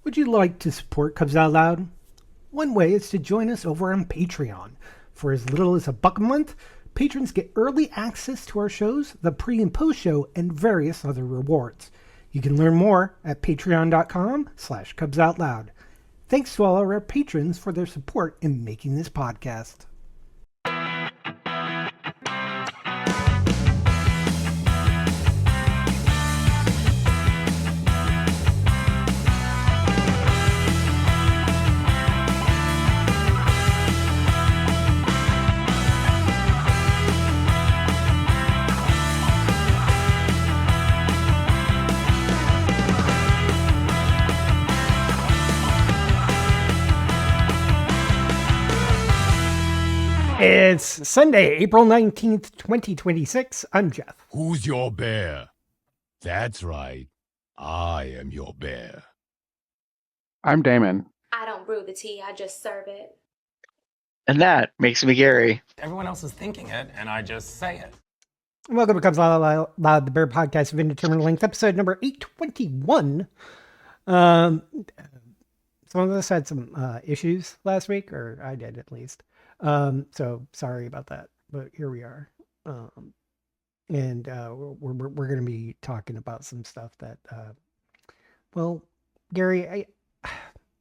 Would you like to support Cubs Out Loud? One way is to join us over on Patreon. For as little as $1 a month, patrons get early access to our shows, the pre and post show, and various other rewards. You can learn more at patreon.com/Cubs Out Loud. Thanks to all our patrons for their support in making this podcast. It's Sunday, April 19th, 2026. I'm Jeff. Who's your bear? That's right. I am your bear. I'm Damon. I don't brew the tea, I just serve it. And that makes me Gary. Everyone else is thinking it, and I just say it. Welcome to Cubs Out Loud, the Bear Podcast of Indeterminate Length, episode number 821. Some of us had some issues last week, or I did at least. So sorry about that, but here we are. And we're going to be talking about some stuff that, well, Gary,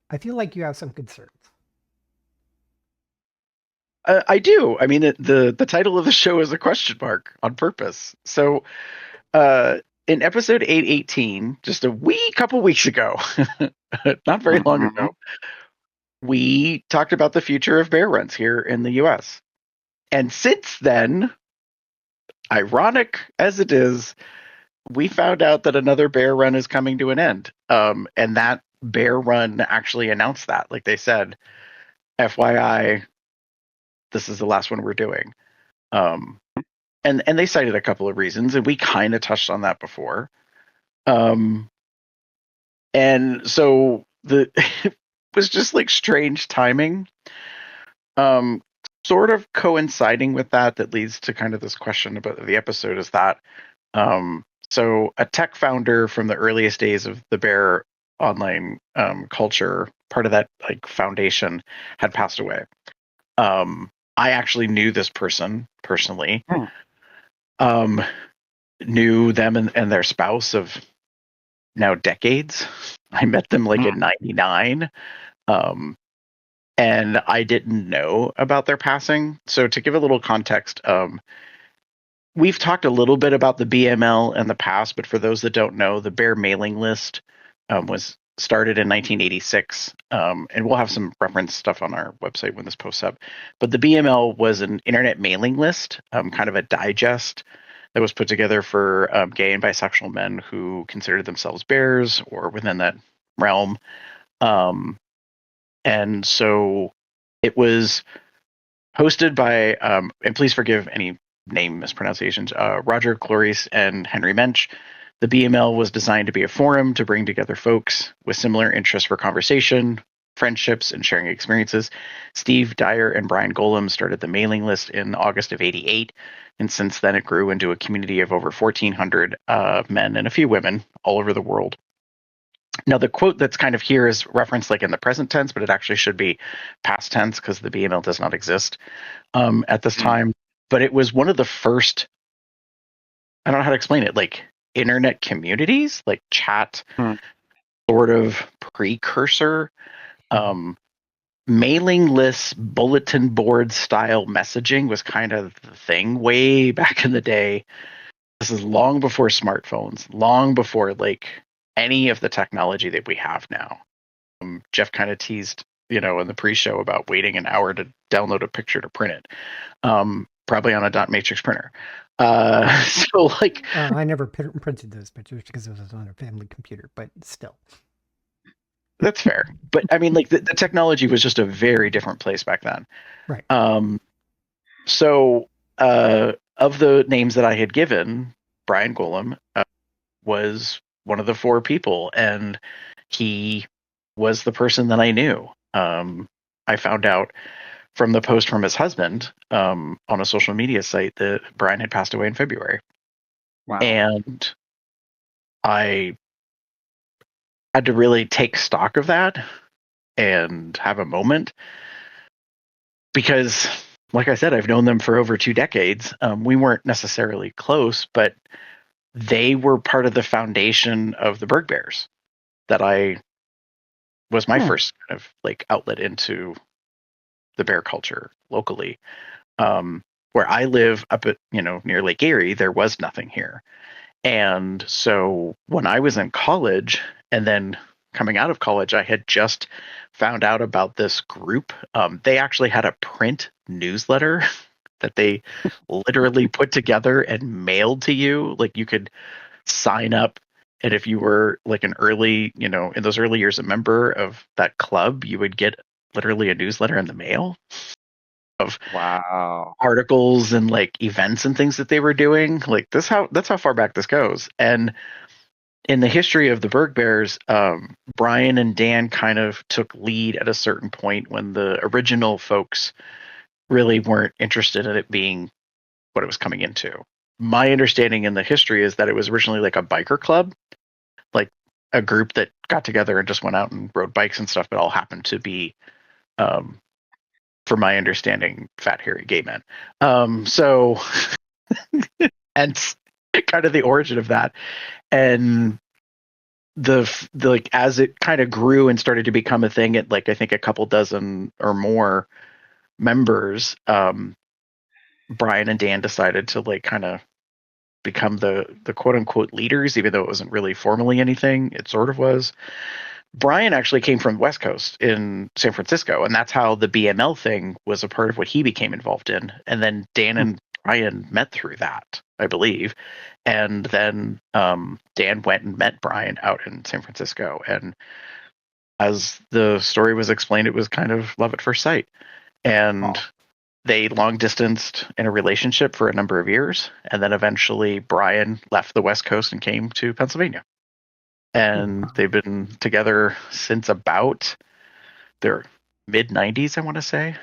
I feel like you have some concerns. I do. I mean, the title of the show is a question mark on purpose. So, in episode 818, just a couple weeks ago, not very long ago, we talked about the future of bear runs here in the U.S. And since then, ironic as it is, we found out that another bear run is coming to an end. And that bear run actually announced that. Like they said, FYI, this is the last one we're doing. And they cited a couple of reasons, and we kind of touched on that before. And so it was just like strange timing. Sort of coinciding with that leads to kind of this question about the episode is that so a tech founder from the earliest days of the bear online culture, part of that like foundation, had passed away. I actually knew this person personally. Knew them and their spouse of now decades. I met them like in 99. And I didn't know about their passing. So to give a little context, we've talked a little bit about the BML in the past, but for those that don't know, the Bear mailing list was started in 1986. And we'll have some reference stuff on our website when this posts up. But the BML was an internet mailing list, kind of a digest that was put together for gay and bisexual men who considered themselves bears or within that realm. And so it was hosted by, and please forgive any name mispronunciations, Roger Cloris and Henry Mensch. The BML was designed to be a forum to bring together folks with similar interests for conversation, friendships, and sharing experiences. Steve Dyer and Brian Golem started the mailing list in August of '88, and since then it grew into a community of over 1,400 men and a few women all over the world. Now, the quote that's kind of here is referenced like in the present tense, but it actually should be past tense because the BML does not exist at this time. But it was one of the first, I don't know how to explain it, like internet communities, like chat sort of precursor, mailing lists, bulletin board style messaging was kind of the thing way back in the day. This is long before smartphones, long before like any of the technology that we have now. Jeff kind of teased, in the pre-show about waiting an hour to download a picture to print it, probably on a dot matrix printer. So like, I never printed those pictures because it was on a family computer, but still. That's fair. But I mean, like the technology was just a very different place back then. Right. So of the names that I had given, Brian Golem was one of the four people, and he was the person that I knew. I found out from the post from his husband on a social media site that Brian had passed away in February. Wow. And I had to really take stock of that and have a moment because, like I said, I've known them for over 2 decades. We weren't necessarily close, but they were part of the foundation of the Berg Bears that I was my first kind of like outlet into the bear culture locally. Where I live up at, near Lake Erie, there was nothing here. And so when I was in college and then coming out of college, I had just found out about this group. They actually had a print newsletter that they literally put together and mailed to you. Like you could sign up. And if you were like an early, in those early years, a member of that club, you would get literally a newsletter in the mail of Wow. articles and like events and things that they were doing. Like that's how far back this goes. And in the history of the Berg Bears, Brian and Dan kind of took lead at a certain point when the original folks really weren't interested in it being what it was coming into. My understanding in the history is that it was originally like a biker club, like a group that got together and just went out and rode bikes and stuff, but all happened to be, from my understanding, fat, hairy gay men. So, and kind of the origin of that. And the like as it kind of grew and started to become a thing at like I think a couple dozen or more members, Brian and Dan decided to like kind of become the quote unquote leaders, even though it wasn't really formally anything. It sort of was. Brian actually came from the West Coast in San Francisco, and that's how the BML thing was a part of what he became involved in. And then Dan and Brian met through that, I believe. And then Dan went and met Brian out in San Francisco. And as the story was explained, it was kind of love at first sight. And they long distanced in a relationship for a number of years. And then eventually Brian left the West Coast and came to Pennsylvania. And they've been together since about their mid 90s, I want to say.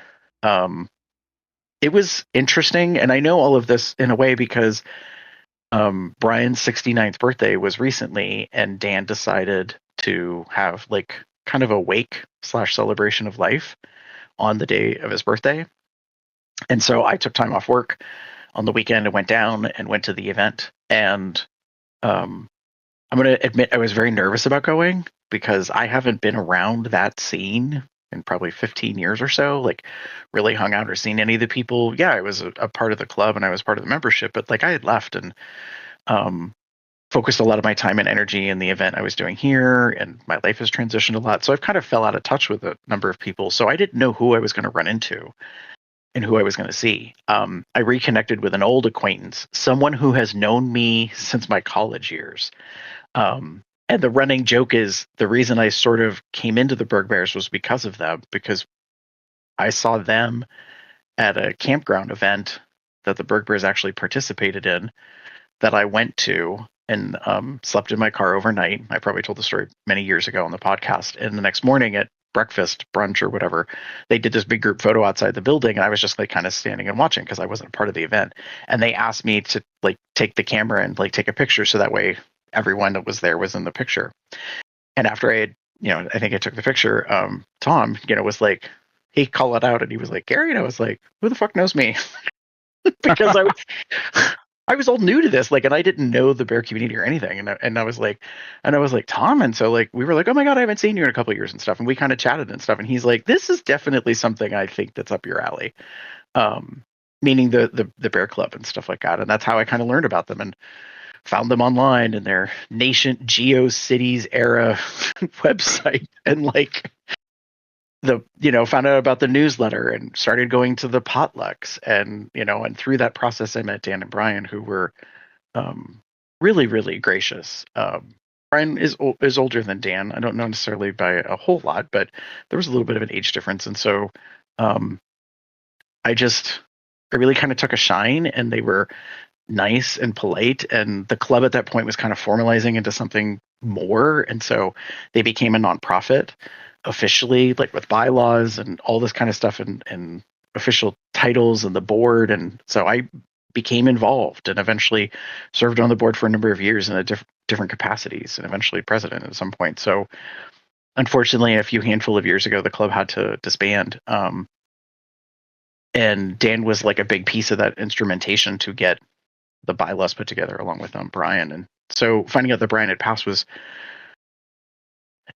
It was interesting, and I know all of this in a way because Brian's 69th birthday was recently, and Dan decided to have like kind of a wake / celebration of life on the day of his birthday. And so I took time off work on the weekend and went down and went to the event. And I'm going to admit I was very nervous about going because I haven't been around that scene in probably 15 years or so, like really hung out or seen any of the people. Yeah, I was a part of the club and I was part of the membership, but like I had left and focused a lot of my time and energy in the event I was doing here, and my life has transitioned a lot. So I've kind of fell out of touch with a number of people. So I didn't know who I was going to run into and who I was going to see. I reconnected with an old acquaintance, someone who has known me since my college years. And the running joke is the reason I sort of came into the Berg Bears was because of them, because I saw them at a campground event that the Berg Bears actually participated in that I went to and slept in my car overnight. I probably told the story many years ago on the podcast. And the next morning at breakfast, brunch, or whatever, they did this big group photo outside the building, and I was just like kind of standing and watching because I wasn't part of the event. And they asked me to like take the camera and like take a picture so that way everyone that was there was in the picture. And after I had, I think I took the picture, Tom, was like, he called it out and he was like, Gary, and I was like, who the fuck knows me? Because I was all new to this, like, and I didn't know the bear community or anything. And I was like, Tom. And so like, we were like, oh my God, I haven't seen you in a couple of years and stuff. And we kind of chatted and stuff. And he's like, this is definitely something I think that's up your alley. Meaning the Bear Club and stuff like that. And that's how I kind of learned about them and found them online in their Nation GeoCities era website, and like found out about the newsletter and started going to the potlucks, and and through that process I met Dan and Brian, who were really, really gracious. Brian is older than Dan. I don't know necessarily by a whole lot, but there was a little bit of an age difference, and so I really kind of took a shine, and they were nice and polite, and the club at that point was kind of formalizing into something more, and so they became a nonprofit officially, like with bylaws and all this kind of stuff, and official titles and the board. And so I became involved and eventually served on the board for a number of years in different capacities and eventually president at some point. So unfortunately, a few handful of years ago, the club had to disband. And Dan was like a big piece of that instrumentation to get the bylaws put together along with Brian. And so finding out that Brian had passed was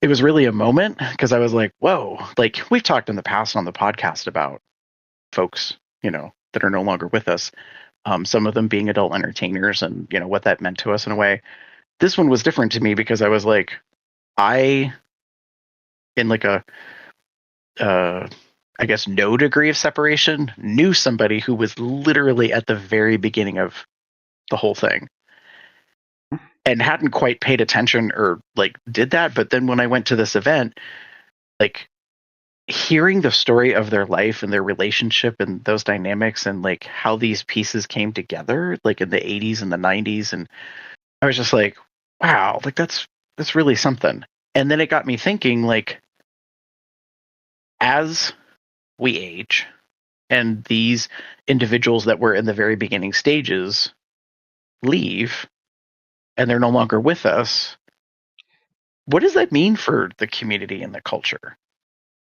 really a moment, because I was like, whoa, like we've talked in the past on the podcast about folks, that are no longer with us. Some of them being adult entertainers and, what that meant to us in a way. This one was different to me because I was like, in like a, I guess, no degree of separation, knew somebody who was literally at the very beginning of the whole thing and hadn't quite paid attention or like did that. But then when I went to this event, like hearing the story of their life and their relationship and those dynamics and like how these pieces came together, like in the 80s and the 90s. And I was just like, wow, like that's really something. And then it got me thinking, like, as we age and these individuals that were in the very beginning stages leave and they're no longer with us, what does that mean for the community and the culture?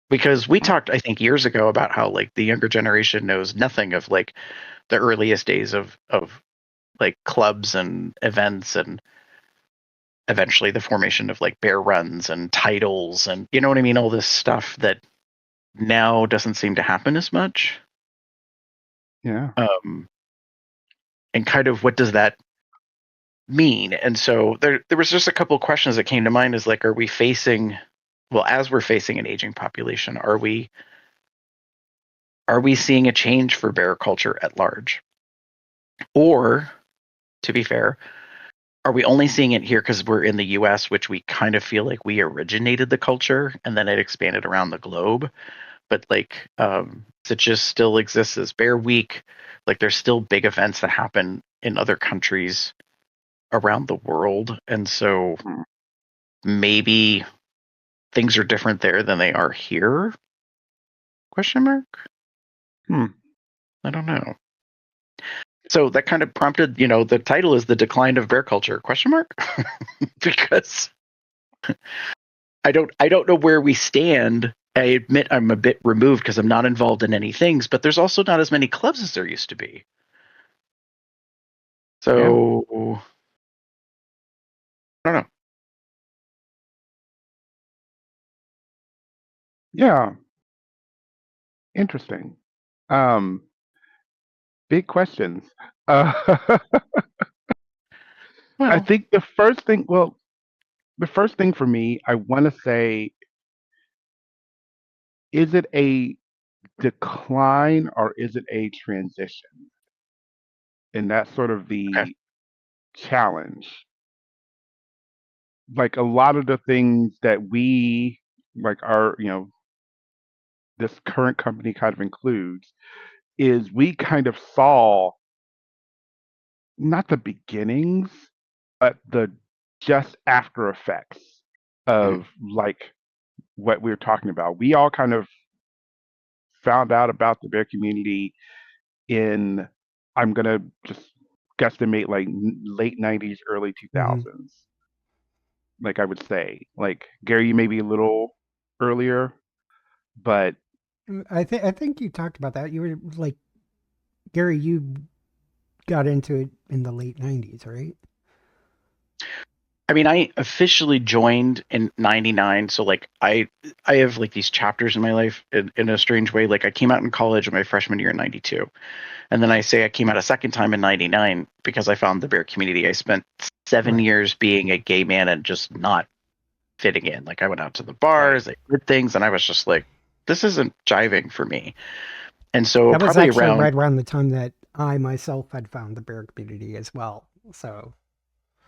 Because we talked, I think, years ago about how like the younger generation knows nothing of like the earliest days of like clubs and events and eventually the formation of like bear runs and titles and you know what I mean? All this stuff that now doesn't seem to happen as much. Yeah. And kind of what does that mean? And so there was just a couple of questions that came to mind is like, are we facing, well, as we're facing an aging population, are we seeing a change for bear culture at large? Or, to be fair, are we only seeing it here because we're in the US, which we kind of feel like we originated the culture and then it expanded around the globe? But like, it just still exists as Bear Week. Like there's still big events that happen in other countries around the world. And so maybe things are different there than they are here? Question mark? I don't know. So that kind of prompted, the title is The Decline of Bear Culture? Question mark? Because I don't know where we stand. I admit I'm a bit removed because I'm not involved in any things, but there's also not as many clubs as there used to be. So I don't know. Yeah. Interesting. Big questions. I think the first thing for me, I want to say, is it a decline or is it a transition? And that's sort of the challenge. Like a lot of the things that we, like our, this current company kind of includes, is we kind of saw not the beginnings, but the just after effects of like what we were talking about. We all kind of found out about the bear community in, I'm gonna just guesstimate, like late 90s, early 2000s. Like I would say, like Gary, you may be a little earlier, but I think you talked about that. You were like, Gary, you got into it in the late 90s, right? I mean, I officially joined in 99. So like I have like these chapters in my life in a strange way. Like I came out in college in my freshman year in 92. And then I say I came out a second time in 99 because I found the bear community. I spent 7 years being a gay man and just not fitting in. Like I went out to the bars, I did things, and I was just like, this isn't jiving for me. And so that was probably actually right around the time that I myself had found the bear community as well. So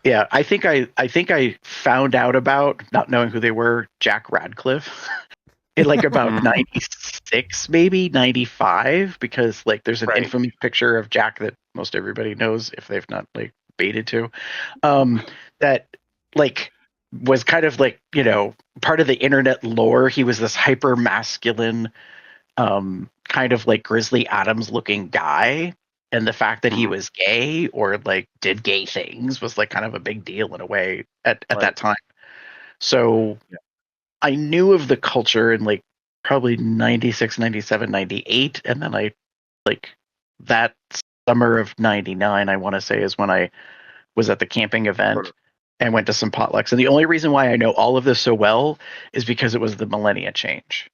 yeah, I think I found out about, not knowing who they were, Jack Radcliffe in like about 96, maybe 95, because like there's an infamous picture of Jack that most everybody knows if they've not like baited to, that like was kind of like, part of the internet lore. He was this hyper masculine, kind of like Grizzly Adams looking guy. And the fact that he was gay or like did gay things was like kind of a big deal in a way at Right. that time. So Yeah. I knew of the culture in like probably 96, 97, 98. And then I like that summer of 99, I want to say, is when I was at the camping event and went to some potlucks. And the only reason why I know all of this so well is because it was the millennia change.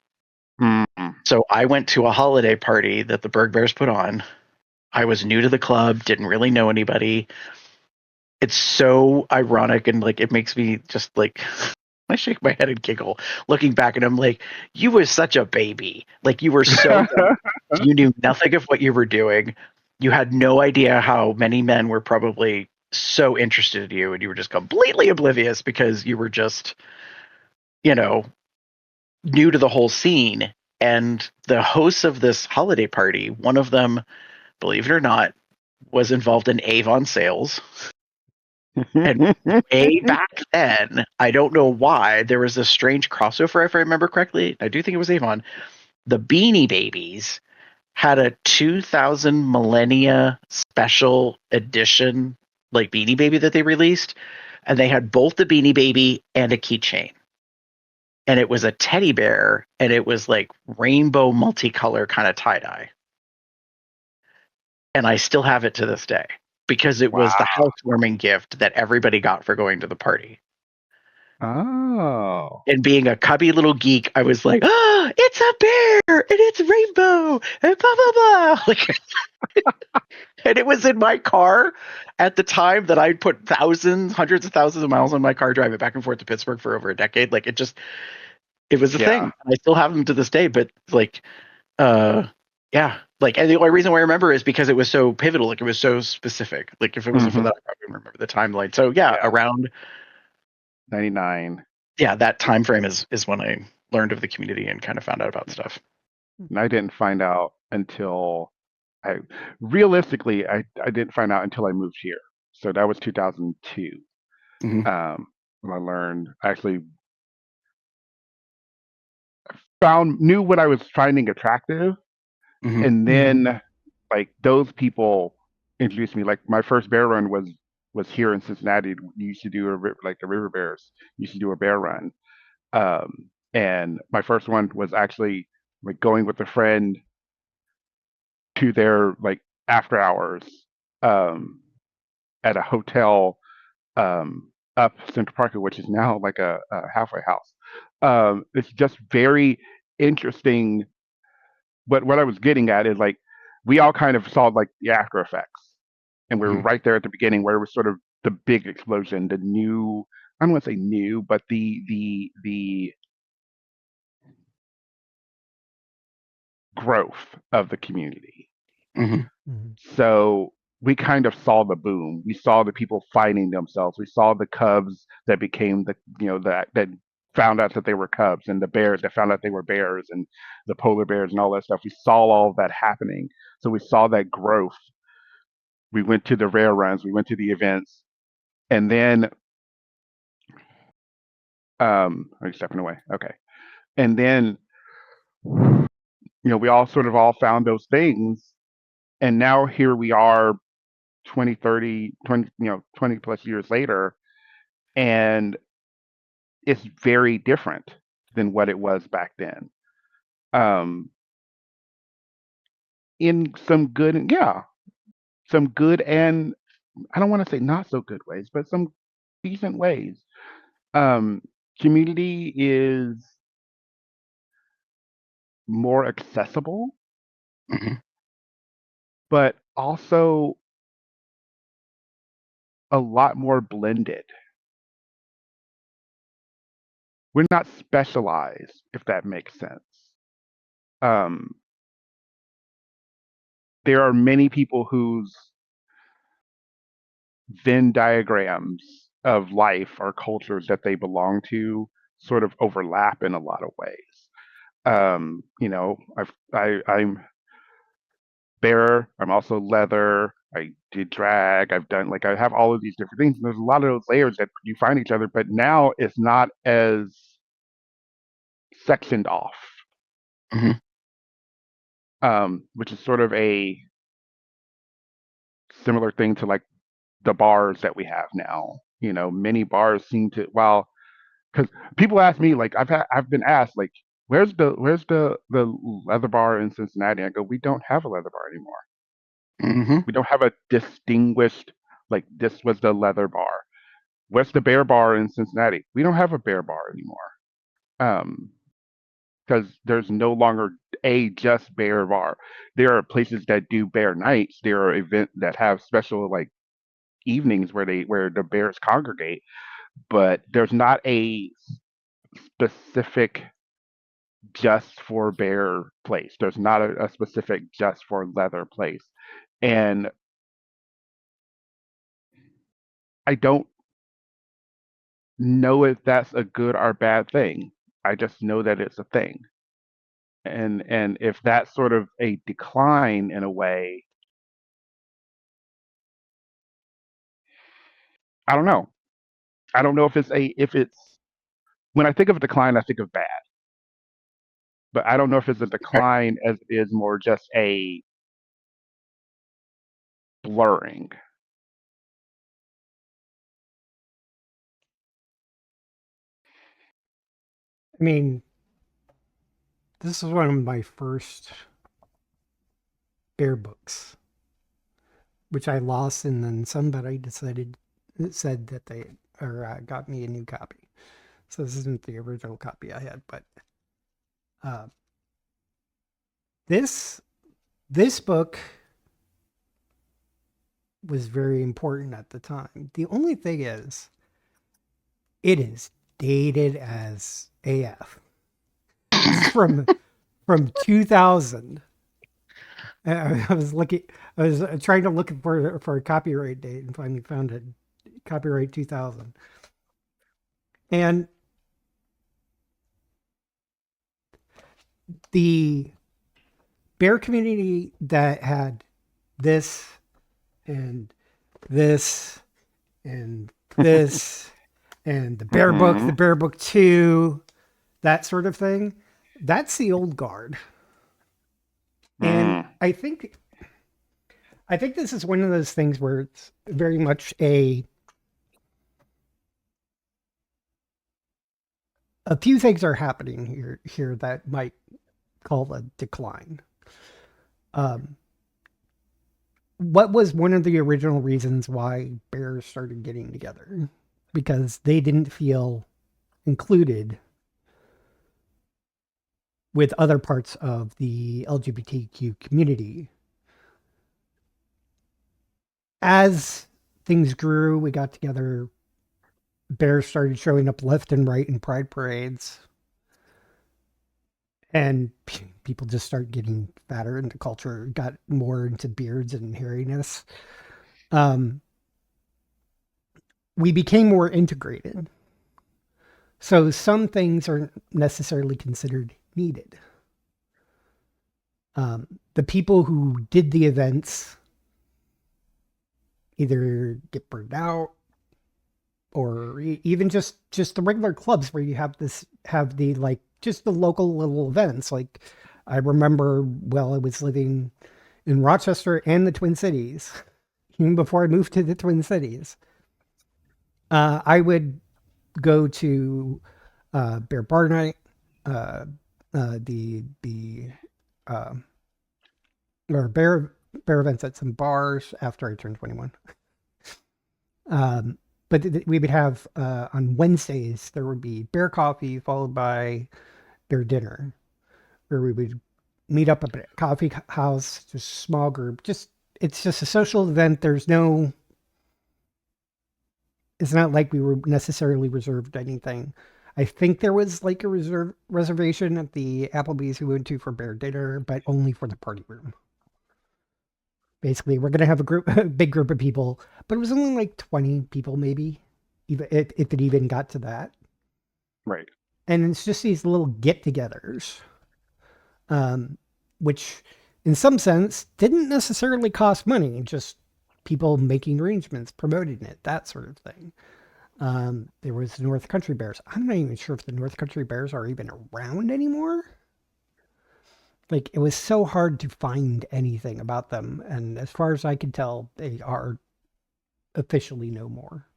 Mm-hmm. So I went to a holiday party that the Berg Bears put on. I was new to the club, didn't really know anybody. It's so ironic and like it makes me just like I shake my head and giggle looking back and I'm like, you were such a baby. Like you were so young. You knew nothing of what you were doing. You had no idea how many men were probably so interested in you and you were just completely oblivious because you were just, you know, new to the whole scene. And the hosts of this holiday party, one of them, believe it or not, was involved in Avon sales. And way back then, I don't know why, there was a strange crossover, if I remember correctly. I do think it was Avon. The Beanie Babies had a 2000 Millennia special edition, like Beanie Baby that they released. And they had both the Beanie Baby and a keychain. And it was a teddy bear, and it was like rainbow multicolor kind of tie dye. And I still have it to this day because it was the housewarming gift that everybody got for going to the party. Oh. And being a cubby little geek, I was like, "Oh, it's a bear and it's rainbow and blah blah blah." Like, and it was in my car at the time that I'd put thousands, hundreds of thousands of miles on my car driving back and forth to Pittsburgh for over a decade. Like it was a thing. I still have them to this day, but like, yeah, like, and the only reason why I remember is because it was so pivotal. Like it was so specific. Like if it wasn't for that, I probably wouldn't remember the timeline. So yeah, around 99. Yeah, that time frame is when I learned of the community and kind of found out about stuff. And I didn't find out until I didn't find out until I moved here. So that was 2002. Mhm. When I learned, I actually knew what I was finding attractive, Mhm. and then like those people introduced me. Like my first bear run was here in Cincinnati. We used to do like the River Bears used to do a bear run, and my first one was actually like going with a friend to their like after hours um, at a hotel up Central Park, which is now like a halfway house. It's just very interesting. But what I was getting at is like we all kind of saw like the after effects, and we were Mhm. right there at the beginning where it was sort of the big explosion, the new. I don't want to say new, but the growth of the community. Mhm. So we kind of saw the boom. We saw the people finding themselves. We saw the cubs that became that found out that they were cubs, and the bears that found out they were bears, and the polar bears and all that stuff. We saw all of that happening. So we saw that growth. We went to the rare runs. We went to the events, and then are you stepping away? Okay. And then we all found those things, and now here we are 20, 30, 20, 20 plus years later, and it's very different than what it was back then. Um, in some good, some good and I don't want to say not so good ways, but some decent ways. Um, Community is more accessible, Mhm. but also a lot more blended. We're not specialized, if that makes sense. Um, there are many people whose Venn diagrams of life or cultures that they belong to sort of overlap in a lot of ways. I'm bearer. I'm also leather. I did drag. I've done like I have all of these different things. And there's a lot of those layers that you find each other, but now it's not as sectioned off, Mhm. which is sort of a similar thing to like the bars that we have now. Many bars seem to, because people ask me, like I've been asked, like, where's the leather bar in Cincinnati? I go, we don't have a leather bar anymore. Hmm. We don't have a distinguished, like, this was the leather bar. What's the bear bar in Cincinnati? We don't have a bear bar anymore. Um, because there's no longer a just bear bar. There are places that do bear nights. There are events that have special like evenings where the bears congregate, but there's not a specific just for bear place. There's not a specific just for leather place. And I don't know if that's a good or bad thing. I just know that it's a thing. And if that's sort of a decline in a way, I don't know. I don't know if it's when I think of a decline, I think of bad. But I don't know if it's a decline as it is more just a blurring. I mean, this is one of my first bear books, which I lost, and then somebody decided said that they got me a new copy. So this isn't the original copy I had, but uh, this this book was very important at the time. The only thing is, it is dated as AF. This is from 2000. I was looking. I was trying to look for a copyright date and finally found it. Copyright 2000. And the bear community that had this and this and this and the bear book, the Mhm. bear book 2, that sort of thing, that's the old guard. And Mm. I think this is one of those things where it's very much a few things are happening here that might call a decline. Um, what was one of the original reasons why bears started getting together? Because they didn't feel included with other parts of the LGBTQ community. As things grew, we got together. Bears started showing up left and right in pride parades, and people just started getting fatter, and the culture got more into beards and hairiness. Um, we became more integrated. So some things aren't necessarily considered needed. The people who did the events either get burned out, or even just the regular clubs where you have the like just the local little events. Like I remember, well, I was living in Rochester and the Twin Cities, even before I moved to the Twin Cities. I would go to Bear Bar Night, uh, the uh, or bear events at some bars after I turned 21. Um, but we would have on Wednesdays there would be bear coffee followed by bear dinner, where we would meet up at a coffee house, just a small group. Just it's just a social event. It's not like we were necessarily reserved anything. I think there was like a reservation at the Applebee's we went to for bear dinner, but only for the party room. Basically, we're gonna have a big group of people, but it was only like 20 people, maybe, even if it even got to that. Right. And it's just these little get-togethers, um, which, in some sense, didn't necessarily cost money. Just people making arrangements, promoting it, that sort of thing. There was North Country Bears. I'm not even sure if the North Country Bears are even around anymore. Like, it was so hard to find anything about them. And as far as I can tell, they are officially no more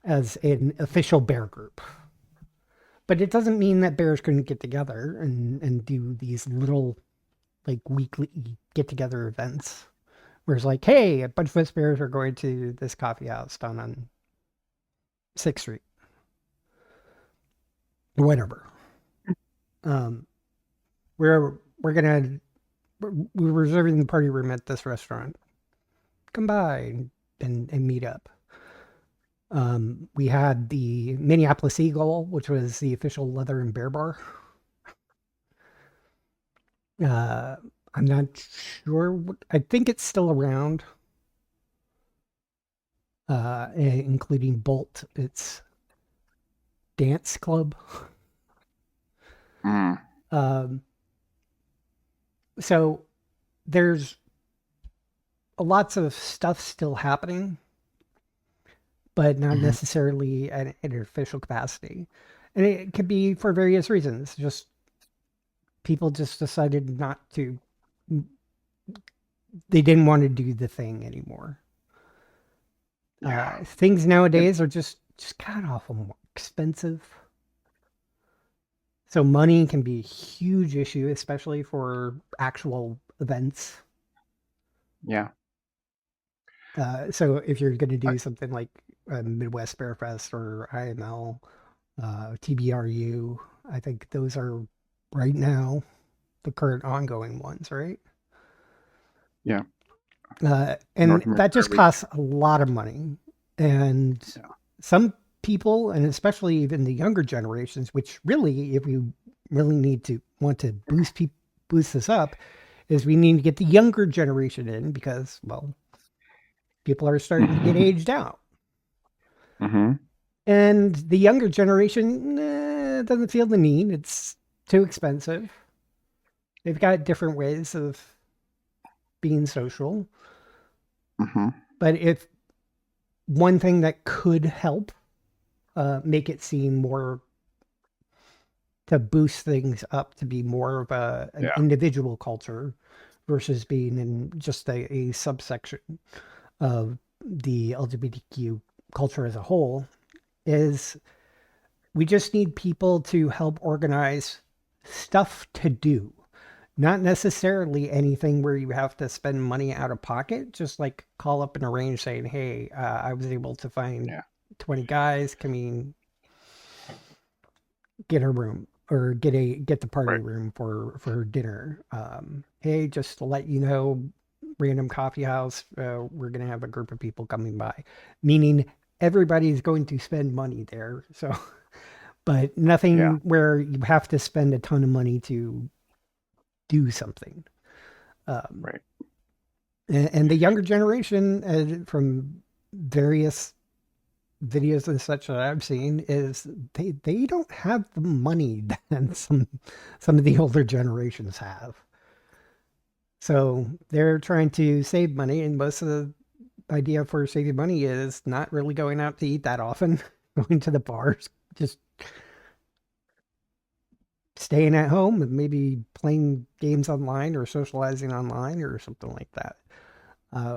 as an official bear group. But it doesn't mean that bears couldn't get together and do these little, like, weekly get together events. Where it's like, hey, a bunch of us bears are going to this coffee house down on 6th Street. Or whatever. We're reserving the party room at this restaurant. Come by and meet up. We had the Minneapolis Eagle, which was the official leather and bear bar. I'm not sure. I think it's still around, including Bolt, its dance club. So there's lots of stuff still happening, but not necessarily at an official capacity. And it could be for various reasons. Just people just decided not to, they didn't want to do the thing anymore. Things nowadays are just god awful more expensive. So money can be a huge issue, especially for actual events. Yeah. So if you're going to do something like Midwest Bear Fest or IML, TBRU, I think those are right now the current ongoing ones, right? Yeah. And that just costs a lot of money. And some people, and especially even the younger generations, which really, if we really want to boost this up, is we need to get the younger generation in because, well, people are starting to get aged out. And the younger generation doesn't feel the need. It's too expensive. They've got different ways of being social. But if one thing that could help make it seem more, to boost things up to be more of an individual culture versus being in just a subsection of the LGBTQ culture as a whole, is we just need people to help organize stuff to do. Not necessarily anything where you have to spend money out of pocket, just like call up and arrange saying, hey, I was able to find 20 guys. Can we get a room or get the party room for dinner? Hey, just to let you know, random coffee house, we're going to have a group of people coming by, meaning everybody's going to spend money there. So, but nothing where you have to spend a ton of money to do something. And the younger generation, from various videos and such that I've seen, is they don't have the money that some of the older generations have. So they're trying to save money, and most of the idea for saving money is not really going out to eat that often, going to the bars, just staying at home and maybe playing games online or socializing online or something like that,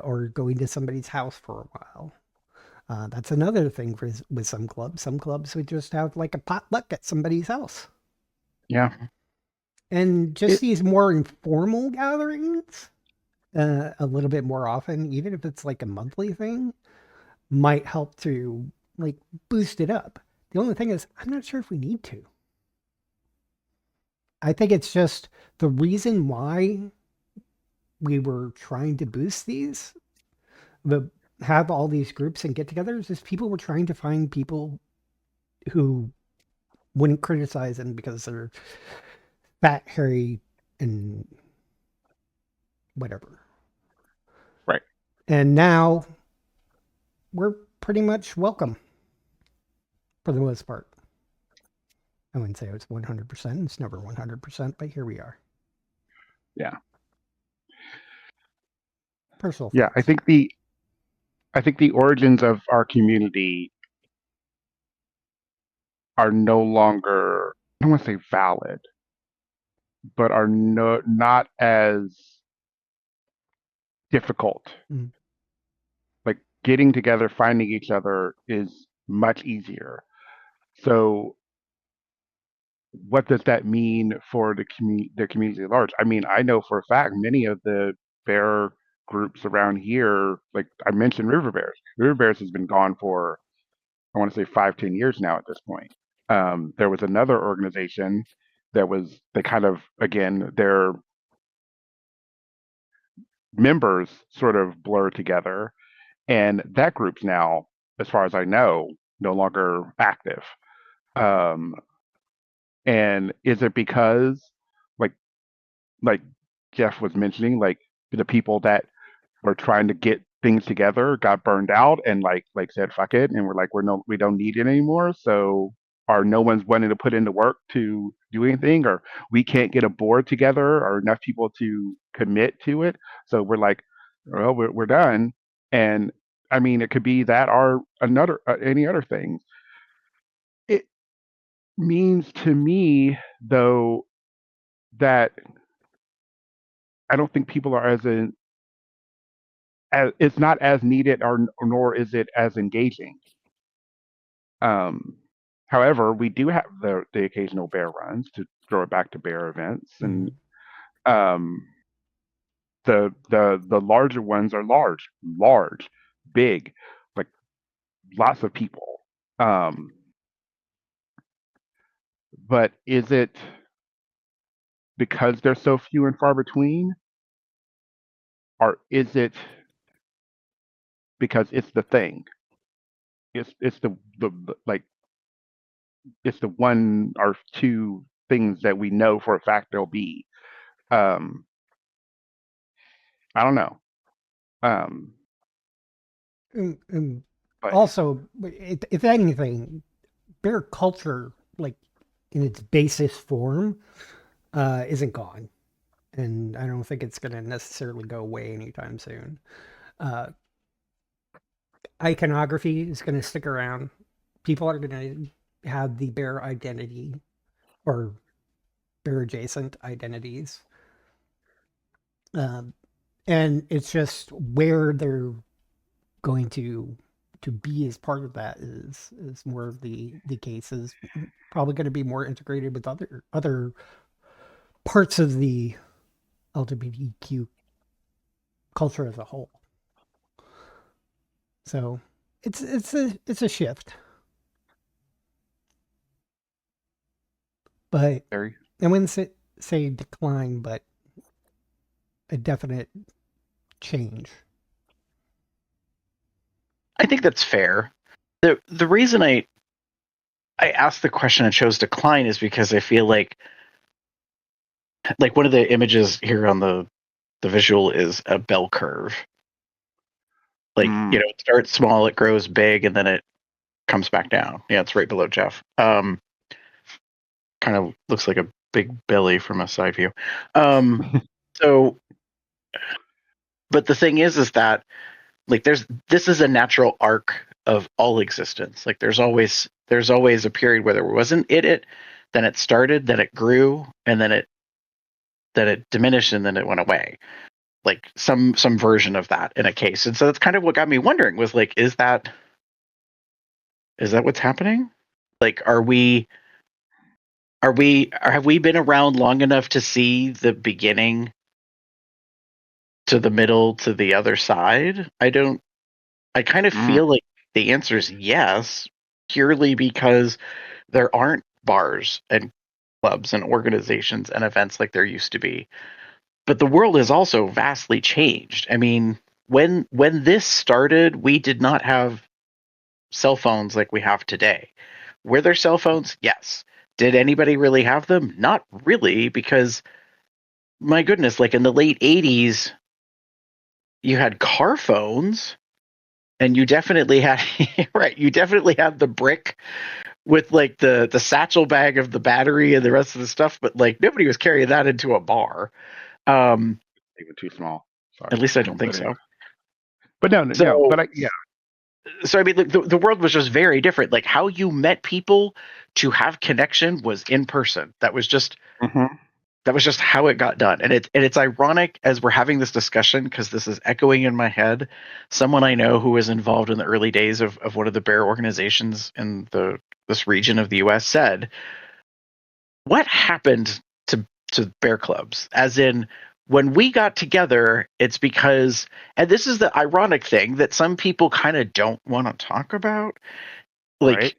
or going to somebody's house for a while. That's another thing with some clubs. Some clubs would just have like a potluck at somebody's house. Yeah. And just these more informal gatherings, a little bit more often, even if it's like a monthly thing, might help to like boost it up. The only thing is, I'm not sure if we need to. I think it's just the reason why we were trying to boost these, have all these groups and get-togethers, is people were trying to find people who wouldn't criticize them because they're fat, hairy, and whatever. Right. And now we're pretty much welcome for the most part. I wouldn't say it's 100%. It's never 100%, but here we are. Yeah. Personal. Yeah, I think the origins of our community are no longer, I don't want to say valid, but are not as difficult. Mm. Like getting together, finding each other is much easier. So what does that mean for the community at large? I mean, I know for a fact many of the bear groups around here, like I mentioned, River Bears. River Bears has been gone for I want to say 5, 10 years now at this point. There was another organization that was they kind of again their members sort of blur together, and that group's now, as far as I know, no longer active. Um, and is it because like like Jeff was mentioning, like the people that were trying to get things together got burned out and like said fuck it, and we're like we don't need it anymore. So or no one's wanting to put in the work to do anything, or we can't get a board together or enough people to commit to it. So we're like, well, we're done. And I mean, it could be that or another any other thing. It means to me though that I don't think people are as it's not as needed or nor is it as engaging. Um, however, we do have the occasional bear runs to throw it back to bear events, and Mm. um, the larger ones are large, big, like lots of people. Um, but is it because they're so few and far between, or is it because it's the thing? It's the like it's the one or two things that we know for a fact there'll be. Um, I don't know. Um, And but also, if anything, bear culture, like in its basest form, isn't gone, and I don't think it's going to necessarily go away anytime soon. Uh, Iconography is going to stick around. People are going to have the bear identity or bear adjacent identities, um, and it's just where they're going to be as part of that is more of the case is probably going to be more integrated with other parts of the LGBTQ culture as a whole. So it's a shift, but very I wouldn't say decline, but a definite change. I think that's fair. The reason I asked the question and chose decline is because I feel like one of the images here on the visual is a bell curve. Like, mm, it starts small, it grows big, and then it comes back down. Yeah, it's right below Jeff. Kind of looks like a big belly from a side view. So, but the thing is that like this is a natural arc of all existence. Like there's always a period where there wasn't it, then it started, then it grew, and then it diminished, and then it went away. Like some version of that in a case. And so that's kind of what got me wondering was like, is that what's happening? Like, have we been around long enough to see the beginning to the middle to the other side? I kind of mm, feel like the answer is yes, purely because there aren't bars and clubs and organizations and events like there used to be. But the world has also vastly changed. I mean, when this started, we did not have cell phones like we have today. Were there cell phones? Yes. Did anybody really have them? Not really, because my goodness, like in the late 80s, you had car phones and you definitely had right, you definitely had the brick with like the satchel bag of the battery and the rest of the stuff, but like nobody was carrying that into a bar. Um, even too small. at Sorry, least I don't think but anyway. so. But no. So But yeah. I mean, the world was just very different. Like how you met people to have connection was in person. That was just Hmm. That was just how it got done. And it's ironic as we're having this discussion, because this is echoing in my head. Someone I know who was involved in the early days of one of the bear organizations in this region of the US said, what happened to bear clubs? As in, when we got together, it's because, and this is the ironic thing that some people kind of don't want to talk about, like, Right.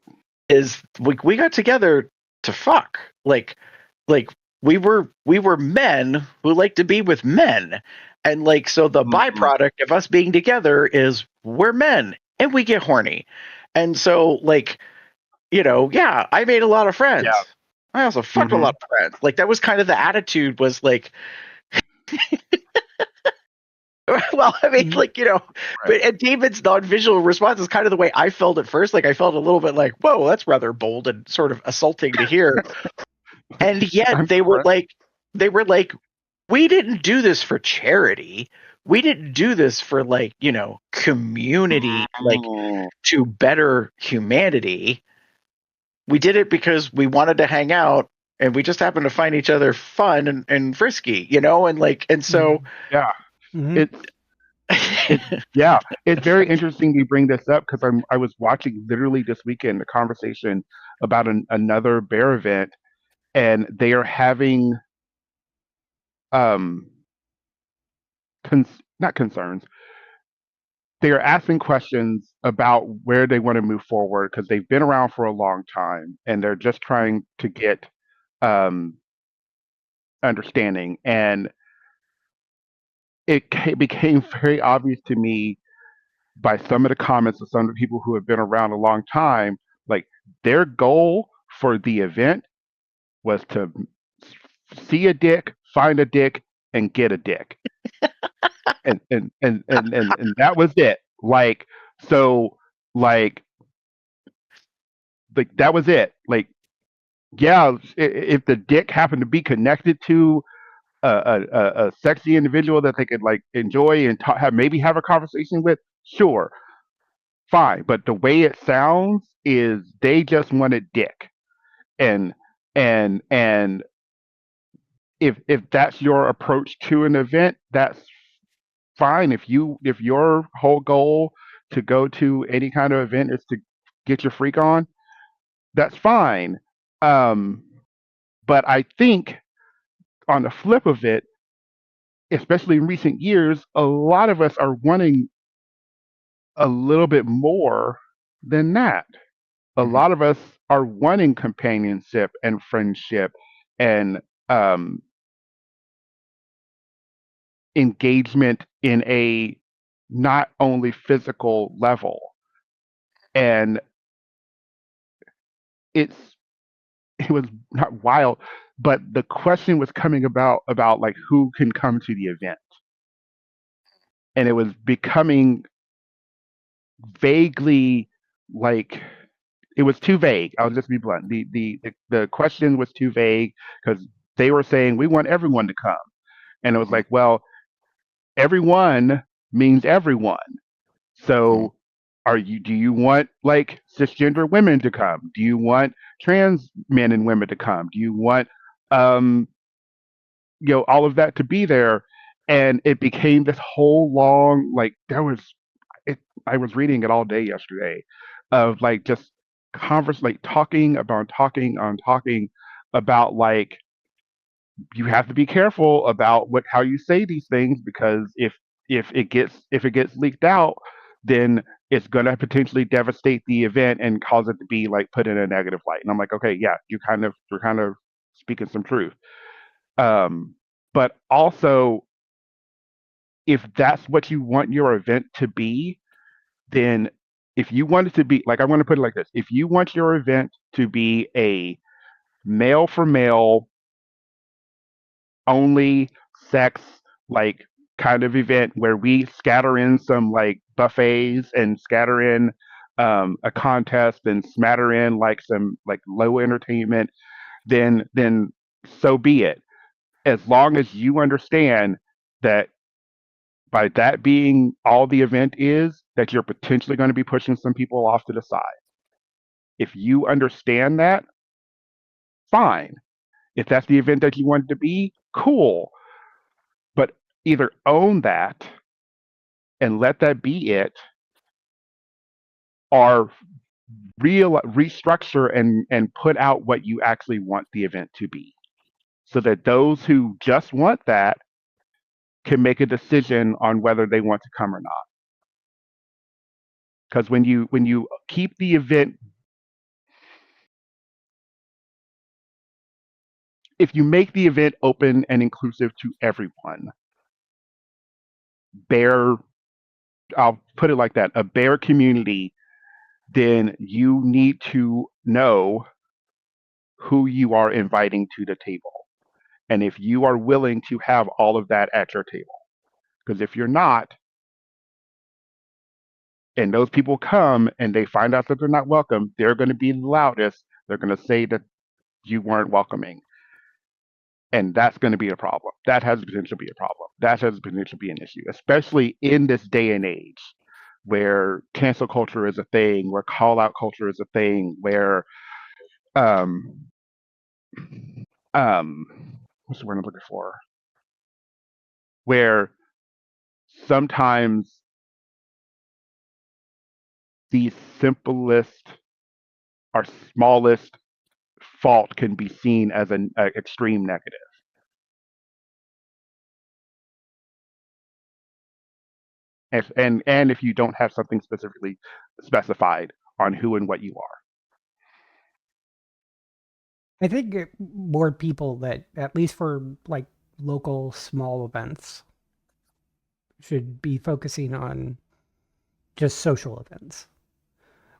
is we got together to fuck. Like we were men who like to be with men. And like, so the Mhm. byproduct of us being together is we're men and we get horny. And so, like, yeah, I made a lot of friends. Yeah. I also fucked a Mhm. lot of friends. Like, that was kind of the attitude, was like, well, I mean, Mhm. like, Right. and David's non-visual response is kind of the way I felt at first. Like, I felt a little bit like, whoa, that's rather bold and sort of assaulting to hear. And yet I'm they were sorry. like, we didn't do this for charity. We didn't do this for, like, community, like, Mm. to better humanity. We did it because we wanted to hang out, and we just happened to find each other fun and frisky, and like, and so Yeah. Mhm. It's yeah. It's very interesting you bring this up because I was watching literally this weekend a conversation about another bear event, and they are having um not concerns. They are asking questions about where they want to move forward because they've been around for a long time and they're just trying to get um, understanding. And it became very obvious to me by some of the comments of some of the people who have been around a long time, like their goal for the event was to see a dick, find a dick, and get a dick. And that was it. Like, so, like, that was it. Like, yeah, if the dick happened to be connected to a sexy individual that they could like enjoy and have a conversation with, sure, fine. But the way it sounds is they just wanted dick, and and if that's your approach to an event, that's fine. If your whole goal to go to any kind of event is to get your freak on, that's fine. Um, but I think on the flip of it, especially in recent years, a lot of us are wanting a little bit more than that. A Mhm. lot of us are wanting companionship and friendship and um, engagement in a not only physical level. And it's it was not wild, but the question was coming about like who can come to the event, and it was becoming vaguely like it was too vague. I'll just be blunt. The question was too vague because they were saying we want everyone to come, and it was Mhm. like, well, everyone means everyone. Mhm. So, do you want like cisgender women to come? Do you want trans men and women to come? Do you want um, all of that to be there? And it became this whole long like there was it. I was reading it all day yesterday, of like just like talking about like you have to be careful about how you say these things because if it gets leaked out, then it's going to potentially devastate the event and cause it to be like put in a negative light. And I'm like, okay, yeah, you're kind of speaking some truth. Um, but also, if that's what you want your event to be, then if you want it to be like, I want to put it like this: if you want your event to be a male for male only sex like kind of event where we scatter in some like buffets and scatter in a contest and smatter in like some like low entertainment, then so be it. As long as you understand that by that being all the event is, that you're potentially going to be pushing some people off to the side. If you understand that, fine. If that's the event that you want it to be, cool. But either own that and let that be it, or restructure and put out what you actually want the event to be, so that those who just want that can make a decision on whether they want to come or not. Because when you keep the event, if you make the event open and inclusive to everyone, bear, I'll put it like that, a bear community, then you need to know who you are inviting to the table. And if you are willing to have all of that at your table. Because if you're not, and those people come and they find out that they're not welcome, they're going to be the loudest. They're going to say that you weren't welcoming. And that's going to be a problem. That has the potential to be a problem. That has the potential to be an issue, especially in this day and age where cancel culture is a thing, where call out culture is a thing, where um um what's the word I'm looking for? Where sometimes the simplest or smallest fault can be seen as an extreme negative. And if you don't have something specifically specified on who and what you are. I think more people that, at least for like local small events, should be focusing on just social events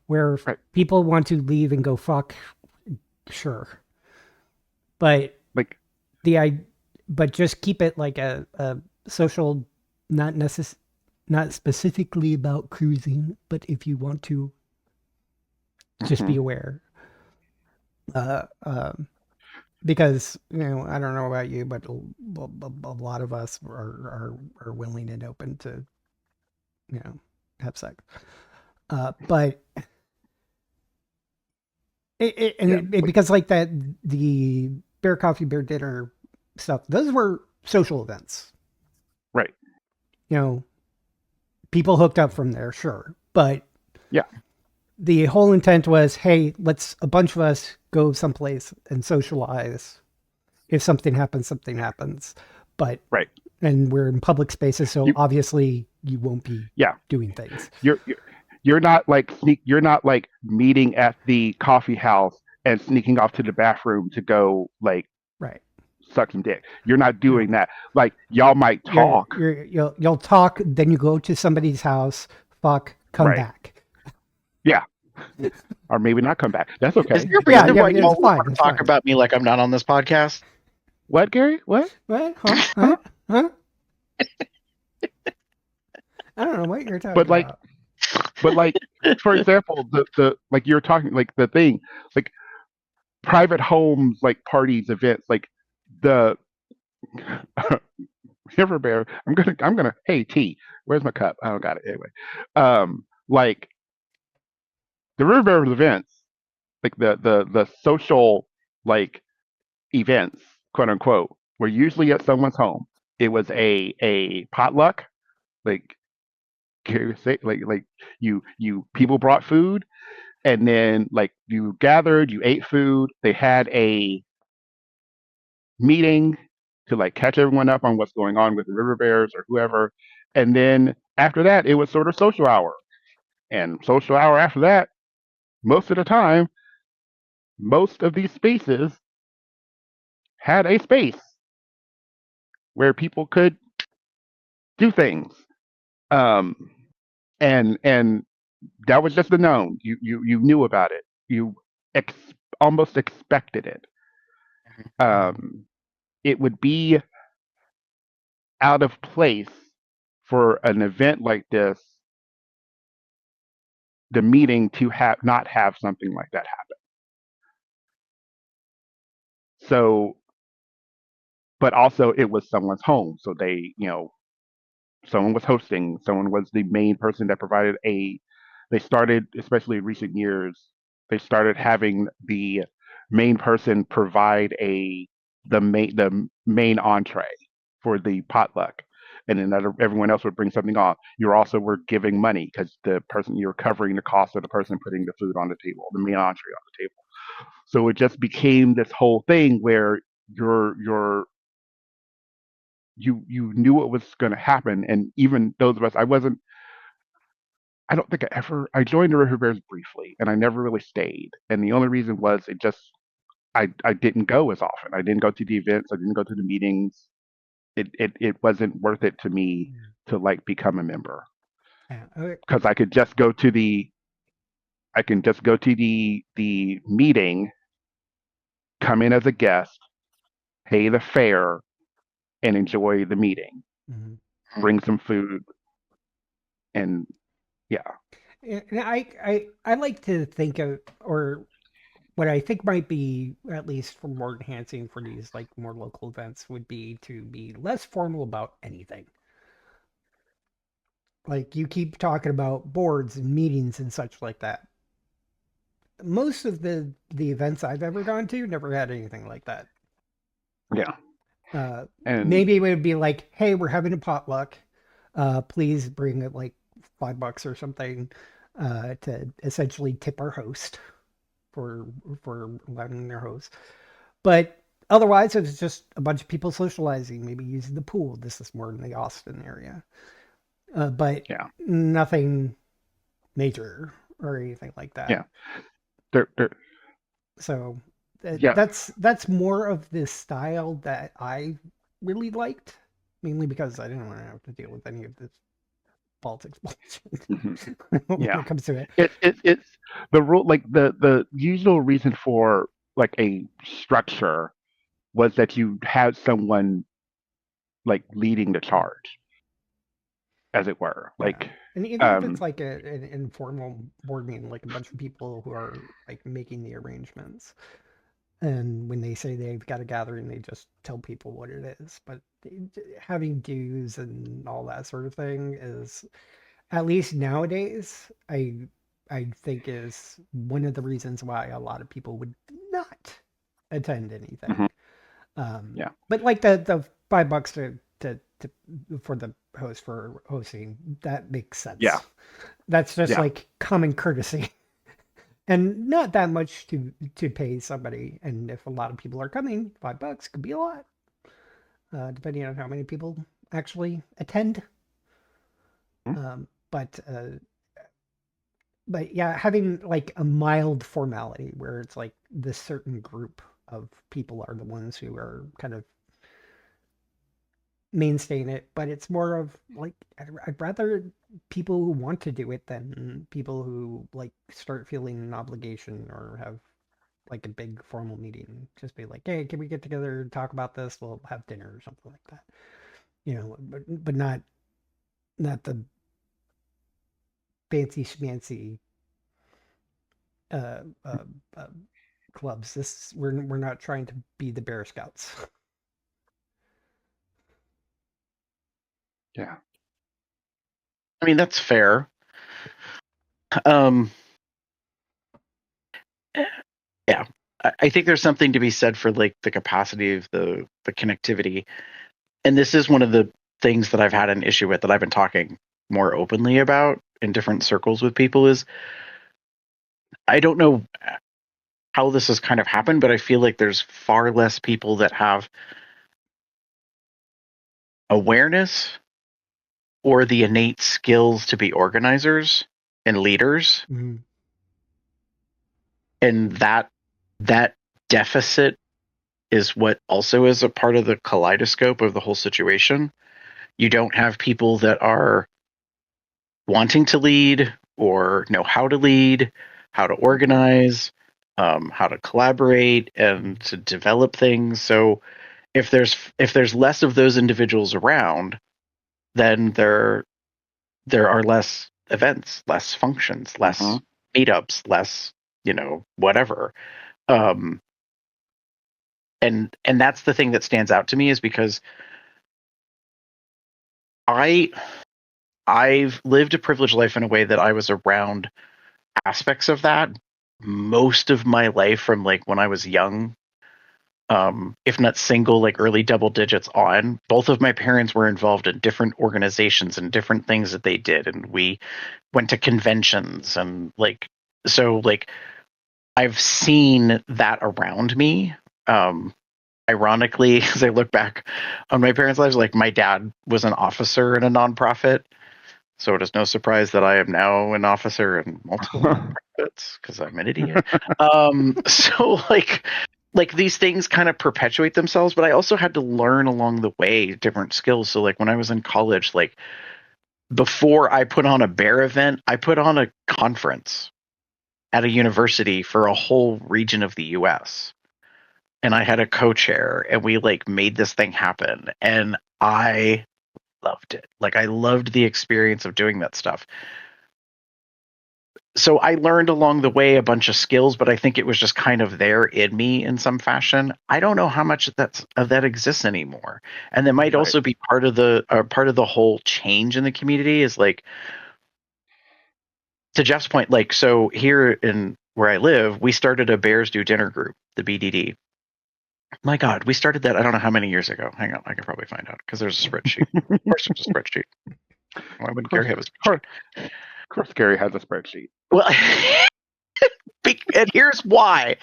where Right. people want to leave and go fuck, sure, but Like but just keep it like a social, not not specifically about cruising, but if you want to, just be aware. Uh, um, because I don't know about you, but a lot of us are willing and open to have sex. But because like that, the bear coffee, bear dinner stuff, those were social events. Right. People hooked up from there, sure, but yeah, the whole intent was, hey, let's a bunch of us go someplace and socialize. If something happens, but right. And we're in public spaces, so obviously you won't be doing things. You're not like you're not like meeting at the coffee house and sneaking off to the bathroom to go like suck some dick. You're not doing that. Like y'all might talk. You'll talk, then you go to somebody's house, fuck, come back. Yeah. Or maybe not come back. That's okay. Is there a reason why y'all want to talk about me like I'm not on this podcast? What, Gary? What? Huh? I don't know what you're talking about. But like, for example, the like you're talking like the thing, like private homes, like parties, events, like the River Bear. I'm gonna. Hey T, where's my cup? I don't got it anyway. Like the River Bear events, like the social like events, quote unquote, were usually at someone's home. It was a potluck, like you people brought food, and then like you gathered, you ate food. They had a meeting to like catch everyone up on what's going on with the river bears or whoever, and then after that it was sort of social hour, and social hour after that, most of the time, most of these spaces had a space where people could do things, um, and that was just the known. You knew about it. You almost expected it. It would be out of place for an event like this, the meeting, to not have something like that happen. So, but also it was someone's home, so they, someone was hosting, someone was the main person that provided they started, especially in recent years, they started having the main person provide a the main entree for the potluck, and then everyone else would bring something on. You also were giving money because the person you're covering the cost of the person putting the food on the table, the main entree on the table. So it just became this whole thing where you're you knew what was going to happen, and even those of us, I don't think I joined the River Bears briefly, and I never really stayed. And the only reason was I didn't go as often. I didn't go to the events. I didn't go to the meetings. It wasn't worth it to me to like become a member Yeah. Okay. because I can just go to the meeting, come in as a guest, pay the fare, and enjoy the meeting. Mhm. Bring some food, and yeah, And I like to think of, or what I think might be at least for more enhancing for these like more local events would be to be less formal about anything. Like you keep talking about boards and meetings and such like that. Most of the events I've ever gone to never had anything like that. yeah, Uh, and maybe it would be like, hey, we're having a potluck. Please bring like $5 or something to essentially tip our host for letting their host. But otherwise, it's just a bunch of people socializing, maybe using the pool. This is more in the Austin area, but yeah, nothing major or anything like that. yeah. There, So yeah. that's more of the style that I really liked, mainly because I didn't want to have to deal with any of this politics Hmm. bullshit when Yeah. it comes to it. It's the rule, like the usual reason for like a structure was that you had someone like leading the charge, as it were. Yeah. Like, And even if it's um, like an informal board meeting, like a bunch of people who are like making the arrangements, and when they say they've got a gathering, they just tell people what it is. But having dues and all that sort of thing is, at least nowadays, I think is one of the reasons why a lot of people would not attend anything. mhm, yeah, But like the $5 to for the host for hosting, that makes yeah, sense. That's just yeah, like common courtesy. And not that much to pay somebody. And if a lot of people are coming, $5 could be a lot, depending on how many people actually attend. mhm, But yeah, having like a mild formality where it's like this certain group of people are the ones who are kind of mainstay in it, but it's more of like I'd rather people who want to do it than people who like start feeling an obligation or have like a big formal meeting. Just be like, hey, can we get together and talk about this? We'll have dinner or something like that. But not the fancy schmancy uh, uh, uh, clubs. This we're not trying to be the Bear Scouts. yeah, I mean, that's fair. Um, yeah, I think there's something to be said for like the capacity of the connectivity, and this is one of the things that I've had an issue with that I've been talking more openly about in different circles with people is I don't know how this has kind of happened, but I feel like there's far less people that have awareness or the innate skills to be organizers and leaders, Mm-hmm. and that deficit is what also is a part of the kaleidoscope of the whole situation. You don't have people that are wanting to lead or know how to lead, how to organize, how to collaborate, and to develop things. So if there's less of those individuals around, then there are less events, less functions, less mhm, meetups, less whatever. Um, and that's the thing that stands out to me is because I I've lived a privileged life in a way that I was around aspects of that most of my life from like when I was young. if not single, like early double digits on. Both of my parents were involved in different organizations and different things that they did, and we went to conventions and like I've seen that around me. Ironically, as I look back on my parents' lives, like my dad was an officer in a nonprofit, so it is no surprise that I am now an officer in multiple nonprofits because I'm an idiot. So like these things kind of perpetuate themselves, but I also had to learn along the way different skills. So like when I was in college, like before I put on a bear event, I put on a conference at a university for a whole region of the US. And I had a co-chair and we like made this thing happen. And I loved it. Like I loved the experience of doing that stuff. So I learned along the way a bunch of skills, but I think it was just kind of there in me in some fashion. I don't know how much of that exists anymore, and that might also be part of the whole change in the community. Is like, to Jeff's point, like, so here in where I live, we started a Bears Do Dinner group, the BDD. My God, we started that I don't know how many years ago. Hang on, I can probably find out because there's a spreadsheet. Of course, there's a spreadsheet. Why wouldn't Gary have a spreadsheet? Of course, Gary has a spreadsheet. Well, and here's why.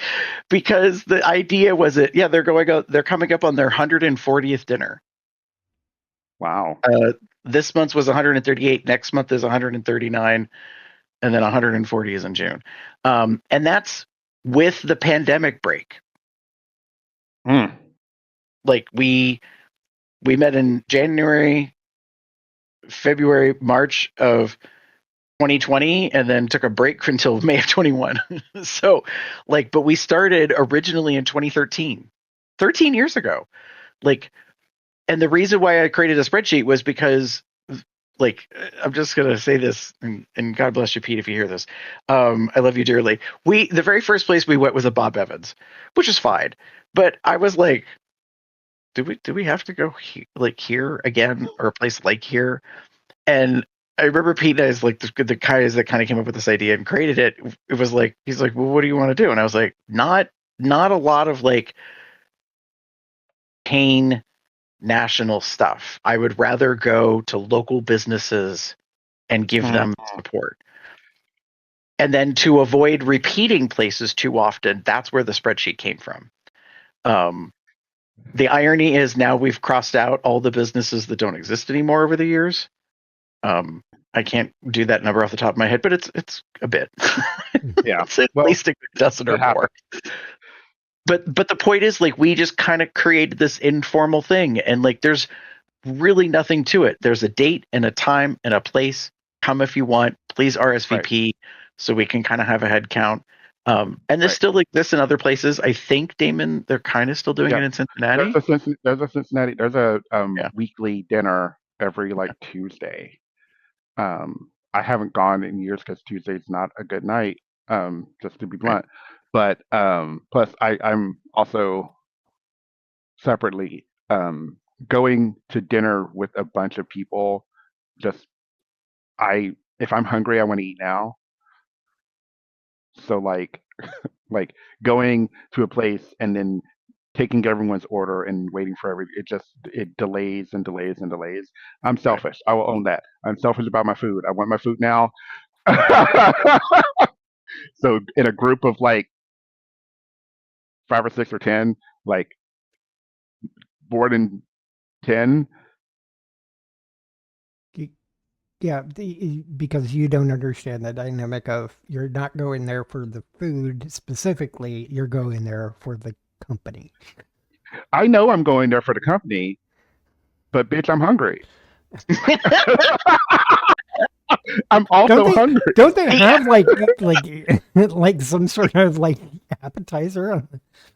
Because the idea was that, yeah, they're coming up on their 140th dinner. Wow. This month's was 138. Next month is 139. And then 140 is in June. And that's with the pandemic break. Like we met in January, February, March of 2020, and then took a break until May of 21. So like, but we started originally in 2013, 13 years ago. Like, and the reason why I created a spreadsheet was because, like, I'm just going to say this, and God bless you, Pete, if you hear this. I love you dearly. The very first place we went was a Bob Evans, which is fine. But I was like, do we have to go here again, or a place like here? And I remember Pete as like the guys that kind of came up with this idea and created it. It was like, he's like, well, what do you want to do? And I was like, not a lot of like pain national stuff. I would rather go to local businesses and give them support. And then to avoid repeating places too often, that's where the spreadsheet came from. The irony is now we've crossed out all the businesses that don't exist anymore over the years. I can't do that number off the top of my head, but it's a bit. Yeah. It's at least a dozen or more. But the point is, like, we just kind of created this informal thing, and like there's really nothing to it. There's a date and a time and a place. Come if you want. Please RSVP so we can kind of have a head count. And this still exists in other places. I think, Damon, they're kind of still doing it in Cincinnati. There's a Cincinnati. There's a weekly dinner every like Tuesday. I haven't gone in years because Tuesday's not a good night. Just to be blunt. But plus, I'm also separately going to dinner with a bunch of people. Just if I'm hungry, I want to eat now. So like going to a place and then taking everyone's order and waiting for it delays and delays and delays. I'm selfish. I will own that. I'm selfish about my food. I want my food now. So in a group of like 5 or 6 or 10, like more than 10. Yeah, because you don't understand the dynamic of you're not going there for the food specifically, you're going there for the company. I know I'm going there for the company, but bitch, I'm hungry. I'm also hungry. Don't they have like some sort of like appetizer,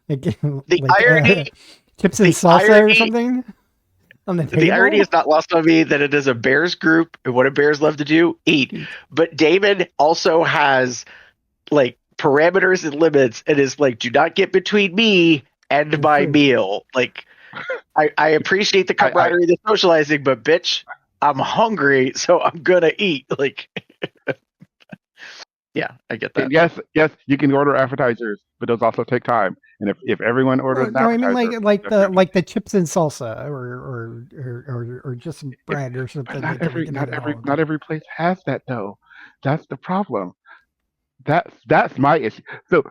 irony, chips and salsa or something? The irony is not lost on me that it is a Bears group, and what do Bears love to do? Eat. But David also has like parameters and limits, and is like, do not get between me and my meal. Like, I appreciate the camaraderie, the socializing, but bitch, I'm hungry, so I'm gonna eat. Like, Yeah, I get that. And yes, you can order appetizers, but those also take time. And if everyone orders an No, I mean appetizer, like that's gonna be, the chips and salsa or just some it, bread or but something not that can be every given not to every all of not them. every place has that though. That's the problem. That's my issue. So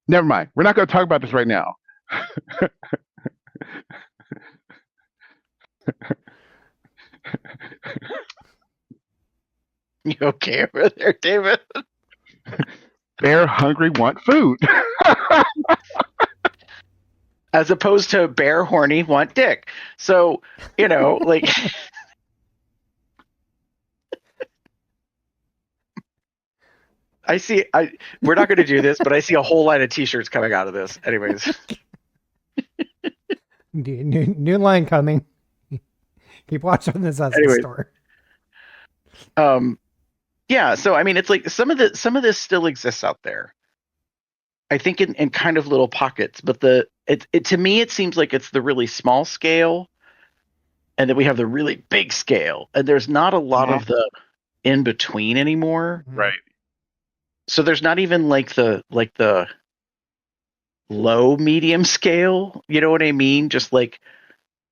never mind. We're not going to talk about this right now. You okay over there, David? Bear hungry want food. As opposed to bear horny want dick. So, like we're not going to do this, but I see a whole line of t-shirts coming out of this. Anyways. New line coming. Keep watching this as the Anyways. store. Yeah, so I mean it's like some of this still exists out there. I think in kind of little pockets, but it to me it seems like it's the really small scale and then we have the really big scale. And there's not a lot of the in between anymore. Right. So there's not even like the low medium scale, you know what I mean? Just like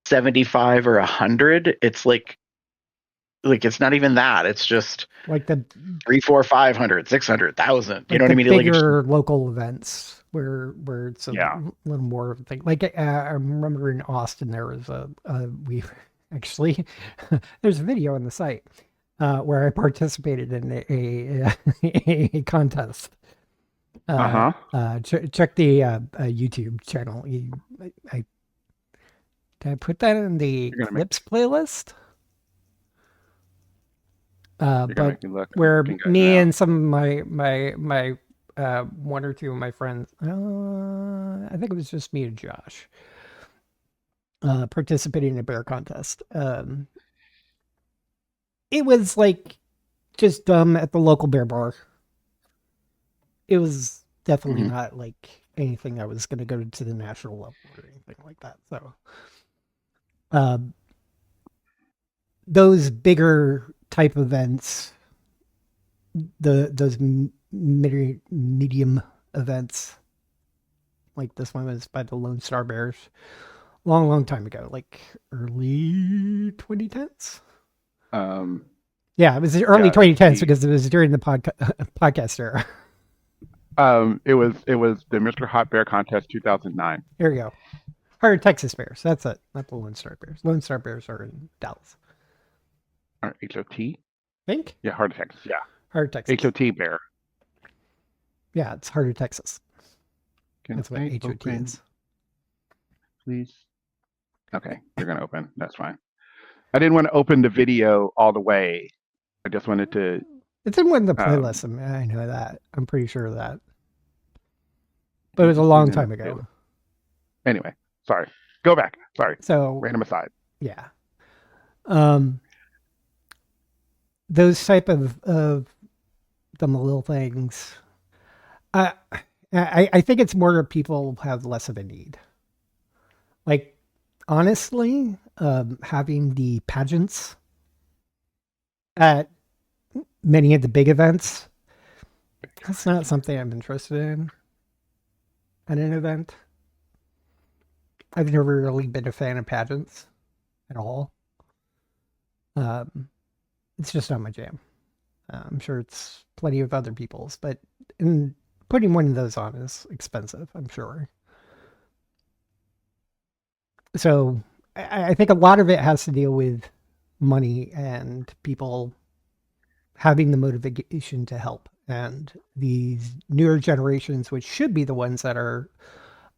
75 or 100. It's like it's not even that. It's just like the 3, 4, 500, 600,000. You know what I mean? Bigger local events where it's a Yeah. little more thing. Like I remember in Austin there was we actually there's a video on the site where I participated in a contest. Check the YouTube channel. Did I put that in the clips playlist? But where me and some of my one or two of my friends, I think it was just me and Josh, participating in a bear contest. It was like just dumb at the local bear bar. It was definitely not like anything I was going to go to the national level or anything like that. So, those bigger type events, those medium events, like this one was by the Lone Star Bears, long time ago, like early 2010s. Yeah, it was the early 2010s because it was during the podcast era. It was the Mr. Hot Bear Contest 2009. Here we go. Heart of Texas Bears. That's it. Not the Lone Star Bears. Lone Star Bears are in Dallas. HOT? Think? Yeah, Heart of Texas. Yeah. Heart of Texas. HOT Bear. Yeah, it's Heart of Texas. That's what HOT open, is. Please. Okay, you're going to open. That's fine. I didn't want to open the video all the way. I just wanted to. It's in one of the playlists. I know that. I'm pretty sure of that. But it was a long time ago. Anyway, sorry. Go back. Sorry. So random aside. Yeah. Those type of dumb little things. I think it's more people have less of a need. Like, honestly, having the pageants at many of the big events, that's not something I'm interested in at an event. I've never really been a fan of pageants at all. It's just not my jam. I'm sure it's plenty of other people's, but putting one of those on is expensive, I'm sure. So I think a lot of it has to deal with money and people having the motivation to help. And these newer generations, which should be the ones that are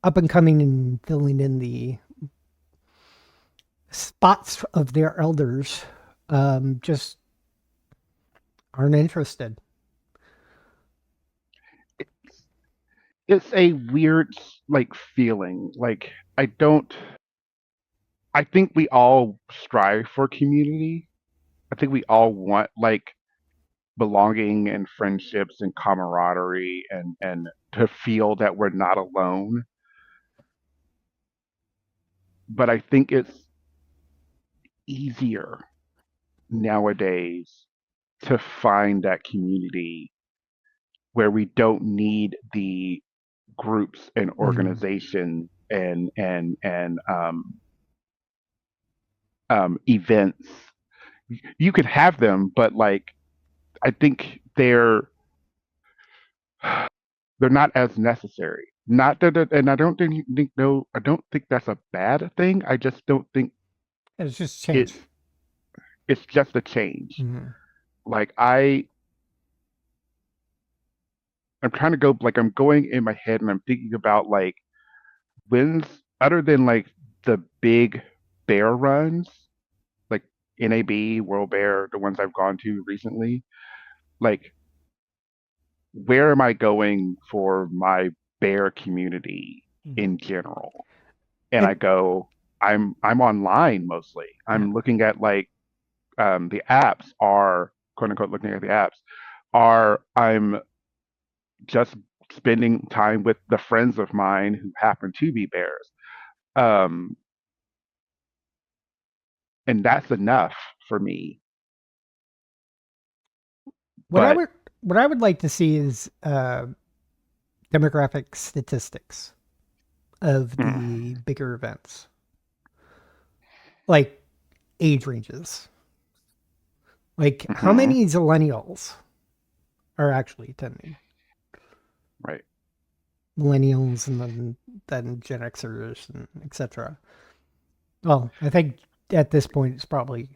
up and coming and filling in the spots of their elders, just aren't interested. It's a weird feeling. Like I think we all strive for community. I think we all want belonging and friendships and camaraderie and to feel that we're not alone. But I think it's easier nowadays to find that community where we don't need the groups and organization and events. You could have them, but like I think they're not as necessary. Not that, and I don't think no, I don't think that's a bad thing. I just don't think It's just it's change. it's just a change. Mhm. Like I'm trying to go like I'm going in my head and I'm thinking about like when's other than like the big bear runs, like NAB, World Bear, the ones I've gone to recently, like where am I going for my bear community in general? And I And go, I'm online mostly. yeah, I'm looking at like the apps are quote unquote looking at the apps are I'm just spending time with the friends of mine who happen to be bears. Um, and that's enough for me. what I But would what I would like to see is demographic statistics of mm, the bigger events, like age ranges, like how mhm, many millennials are actually attending. right. Millennials and then Gen Xers and etc. Well, I think at this point it's probably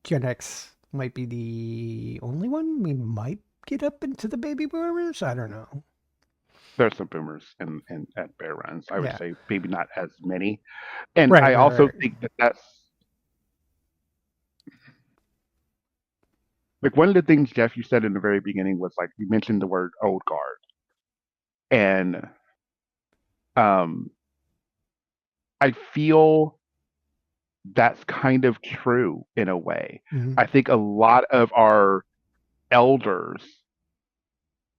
Gen X might be the only one. We might get up into the baby boomers. I don't know. There's some boomers in at bear runs. I would Yeah. say maybe not as many. And Right, I right, also right. think that that's like one of the things, Jeff, you said in the very beginning was like you mentioned the word old guard. And um, I feel that's kind of true in a way. Hmm. I think a lot of our elders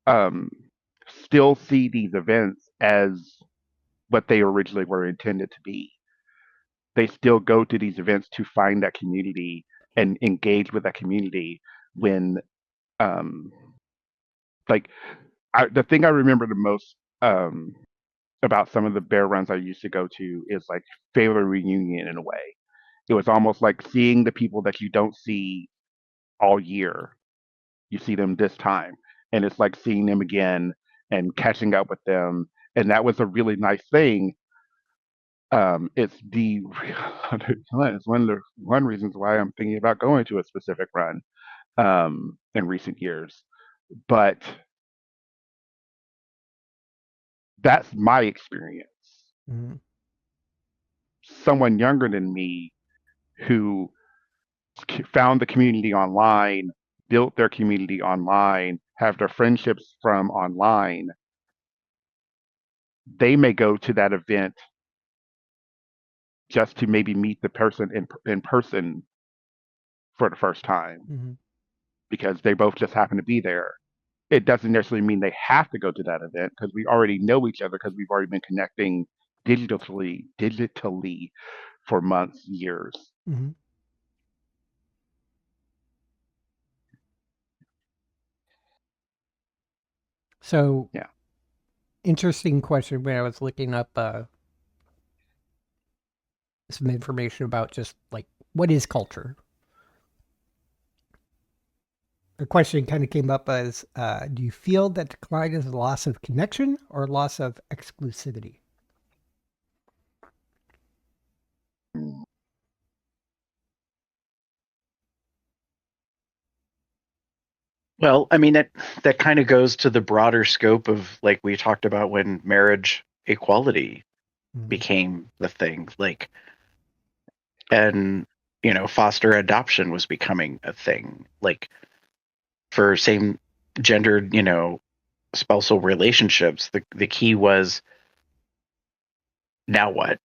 um, still see these events as what they originally were intended to be. They still go to these events to find that community and engage with that community when um, like the thing I remember the most about some of the bear runs I used to go to is like family reunion in a way. It was almost like seeing the people that you don't see all year. You see them this time, and it's like seeing them again and catching up with them. And that was a really nice thing. It's the it's one of the one reasons why I'm thinking about going to a specific run in recent years. But that's my experience. Hmm. Someone younger than me who found the community online, built their community online, have their friendships from online, they may go to that event just to maybe meet the person in person for the first time Hmm. because they both just happen to be there. It doesn't necessarily mean they have to go to that event because we already know each other because we've already been connecting digitally for months, years. Hmm. So Yeah. interesting question when I was looking up some information about just like what is culture. A question kind of came up as do you feel that decline is a loss of connection or loss of exclusivity? Well, I mean that kind of goes to the broader scope of like we talked about when marriage equality Mm-hmm. became the thing, like and foster adoption was becoming a thing, like for same gendered, spousal relationships. The key was now what?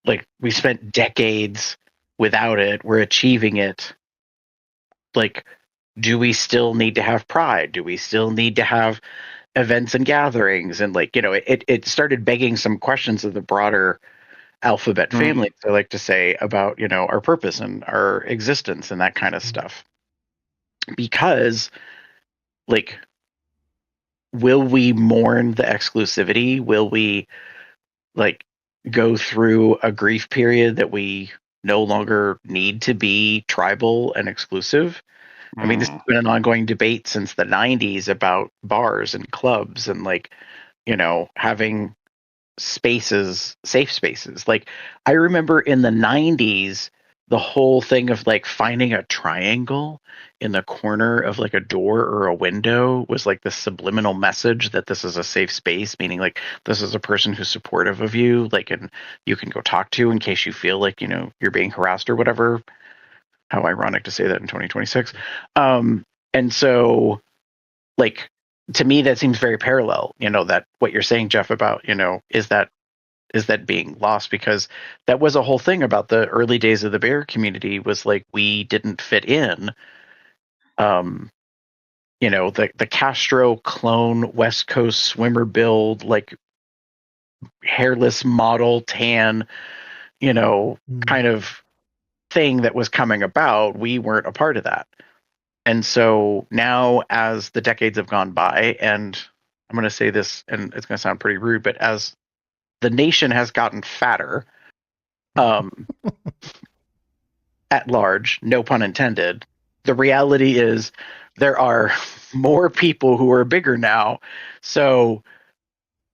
Like we spent decades without it, we're achieving it. Like do we still need to have pride? Do we still need to have events and gatherings? And like, it started begging some questions of the broader alphabet Mm, family, I like to say, about, our purpose and our existence and that kind of stuff. Because like will we mourn the exclusivity? Will we like go through a grief period that we no longer need to be tribal and exclusive? I mean, this has been an ongoing debate since the 90s about bars and clubs and like, having spaces, safe spaces. Like, I remember in the 90s, the whole thing of like finding a triangle in the corner of like a door or a window was like the subliminal message that this is a safe space, meaning like this is a person who's supportive of you, like, and you can go talk to in case you feel like, you're being harassed or whatever. How ironic to say that in 2026. And so, like, to me, that seems very parallel, that what you're saying, Jeff, about, is that being lost, because that was a whole thing about the early days of the bear community was like we didn't fit in. The Castro clone West Coast swimmer build, like hairless model tan, kind of thing that was coming about. We weren't a part of that. And so now, as the decades have gone by, and I'm going to say this, and it's going to sound pretty rude, but as the nation has gotten fatter, at large, no pun intended, the reality is there are more people who are bigger now. So,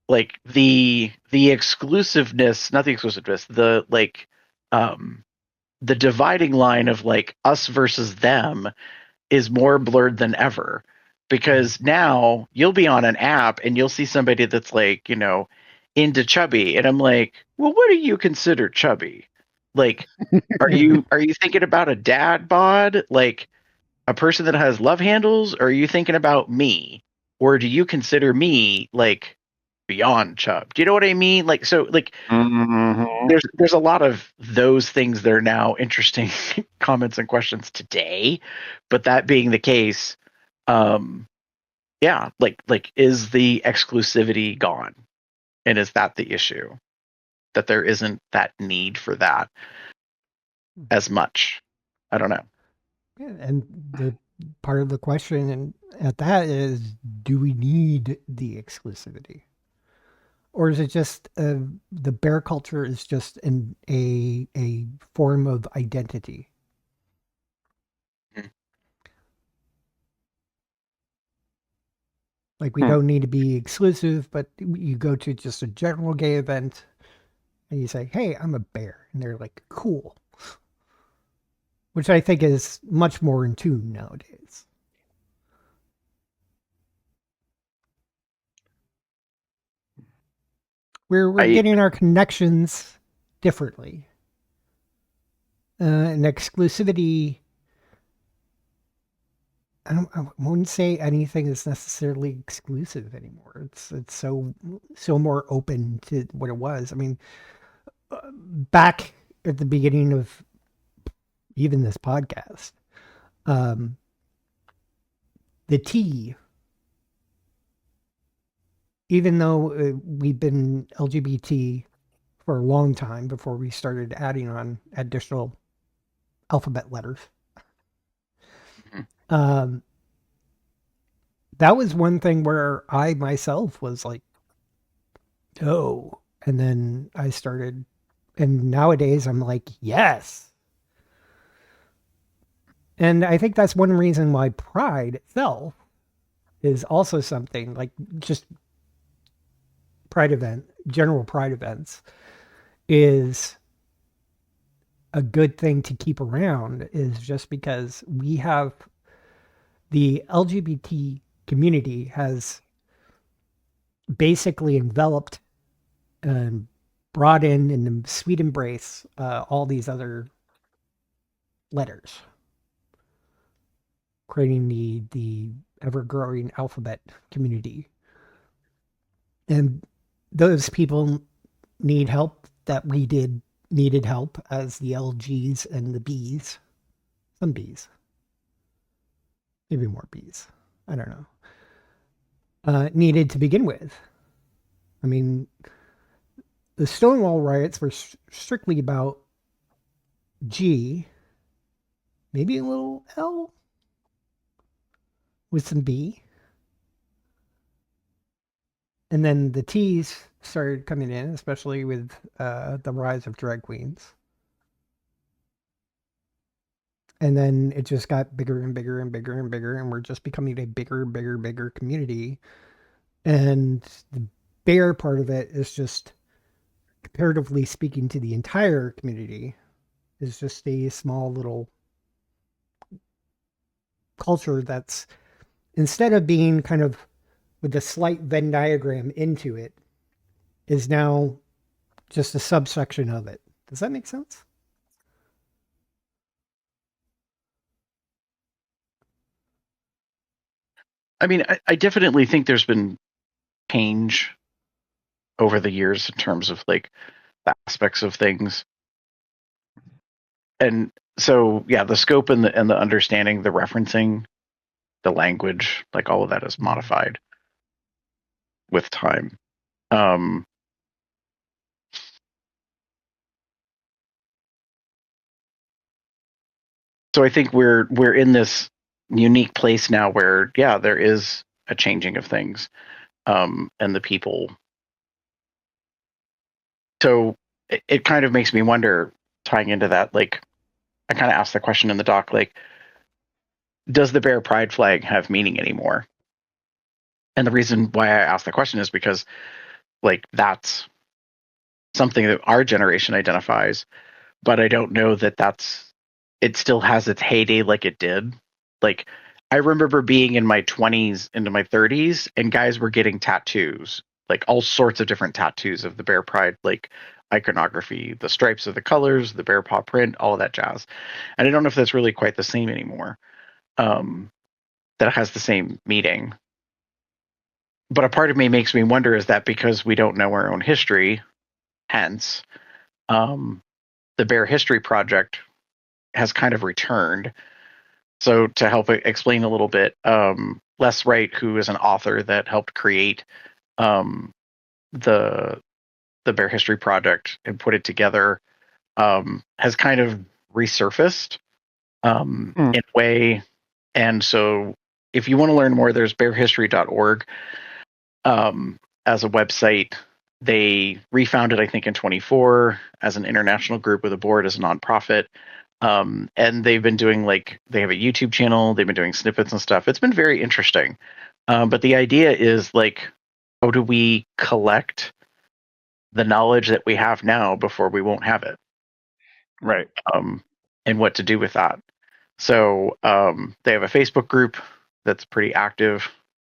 like the exclusiveness, not the exclusiveness, the dividing line of like us versus them is more blurred than ever, because now you'll be on an app and you'll see somebody that's like, into chubby, and I'm like, well, what do you consider chubby? Like, are you thinking about a dad bod, like a person that has love handles, or are you thinking about me? Or do you consider me like beyond chub? Do you know what I mean? Like, so like there's a lot of those things that are now interesting comments and questions today. But that being the case, yeah, like is the exclusivity gone? And is that the issue? That there isn't that need for that as much? I don't know. And the part of the question at that is, do we need the exclusivity? Or is it just the bear culture is just a form of identity? Like, we don't need to be exclusive, but you go to just a general gay event and you say, hey, I'm a bear. And they're like, cool. Which I think is much more in tune nowadays. We're getting our connections differently. And exclusivity, I wouldn't say anything is necessarily exclusive anymore. It's so more open to what it was. I mean, back at the beginning of even this podcast, the T, even though we've been LGBT for a long time before we started adding on additional alphabet letters, that was one thing where I myself was like, oh, and then I started, and nowadays I'm like, yes. And I think that's one reason why Pride itself is also something like just general Pride events is a good thing to keep around, is just because we have the LGBT community has basically enveloped and brought in the sweet embrace all these other letters, creating the ever-growing alphabet community. And those people need help that we needed help as the LGs and the Bs. Some Bs. Maybe more Bs. I don't know. Needed to begin with. I mean, the Stonewall riots were strictly about G, maybe a little L with some B. And then the T's started coming in, especially with the rise of drag queens. And then it just got bigger and bigger and bigger and bigger, and we're just becoming a bigger, bigger, bigger community. And the bear part of it is just, comparatively speaking to the entire community, is just a small little culture that's, instead of being kind of with a slight Venn diagram into it, is now just a subsection of it. Does that make sense? I mean, I definitely think there's been change over the years in terms of like the aspects of things. And so yeah, the scope and the understanding, the referencing, the language, like all of that is modified with time. So I think we're in this unique place now where yeah, there is a changing of things, and the people. So it kind of makes me wonder, tying into that, like I kind of asked the question in the doc, like, does the bear pride flag have meaning anymore? And the reason why I asked the question is because like that's something that our generation identifies, but I don't know that it still has its heyday like it did. Like I remember being in my 20s into my 30s and guys were getting tattoos, like all sorts of different tattoos of the bear pride like iconography, the stripes of the colors, the bear paw print, all of that jazz. And I don't know if that's really quite the same anymore. That it has the same meaning. But a part of me makes me wonder, is that because we don't know our own history, hence the Bear History Project has kind of returned. So to help explain a little bit, Les Wright, who is an author that helped create the Bear History Project and put it together, has kind of resurfaced in a way. And so if you want to learn more, there's bearhistory.org as a website. They refounded, I think, in 24 as an international group with a board as a nonprofit. And they've been doing they have a YouTube channel. They've been doing snippets and stuff. It's been very interesting. But the idea is how do we collect the knowledge that we have now before we won't have it? Right. And what to do with that. So they have a Facebook group that's pretty active.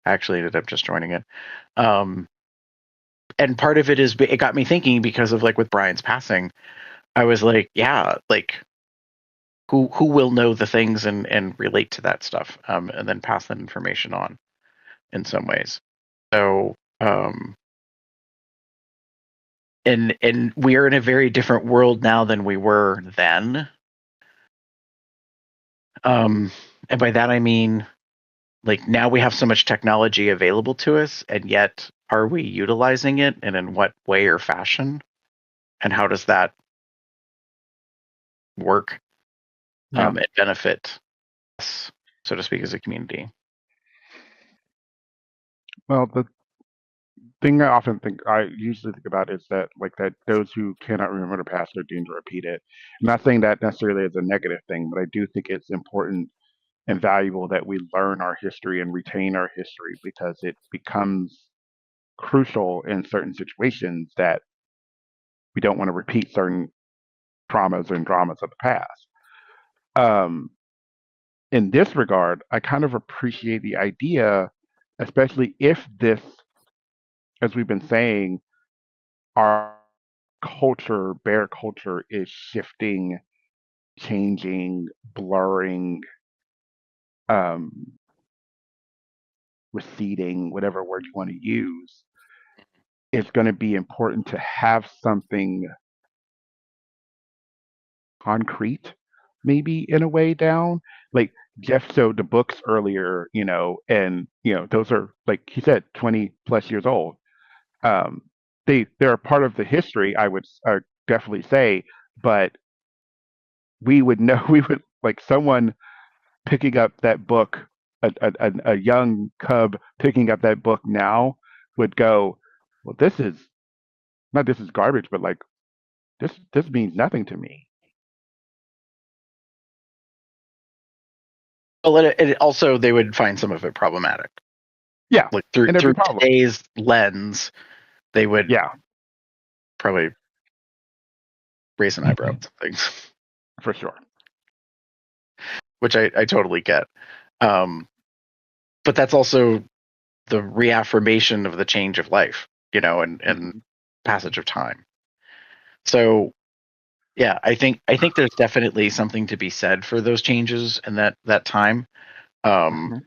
I actually ended up just joining it. And part of it is, it got me thinking because of with Brian's passing, I was like, yeah, who will know the things and relate to that stuff, and then pass that information on in some ways. So and we are in a very different world now than we were then. And by that I mean now we have so much technology available to us, and yet are we utilizing it, and in what way or fashion, and how does that work and benefit us, so to speak, as a community? Well, the thing I usually think about is that that those who cannot remember the past are doomed to repeat it. I'm not saying that necessarily is a negative thing, but I do think it's important and valuable that we learn our history and retain our history, because it becomes crucial in certain situations that we don't want to repeat certain traumas and dramas of the past. In this regard, I kind of appreciate the idea, especially if this, as we've been saying, our culture, bear culture, is shifting, changing, blurring, um, receding, whatever word you want to use. It's going to be important to have something concrete, maybe in a way, down. Like Jeff showed the books earlier, and those are, like he said, 20 plus years old. Um, they're a part of the history, I would definitely say, but we would know, we would, like, someone picking up that book, a young cub picking up that book now would go, well, this is not this is garbage, but like this means nothing to me. Well, it also they would find some of it problematic. Yeah, Like through and every problem. today's lens, they would Yeah, probably raise an eyebrow at things, for sure. which I totally get. But that's also the reaffirmation of the change of life, and passage of time. So yeah, I think there's definitely something to be said for those changes and that time. Mhm.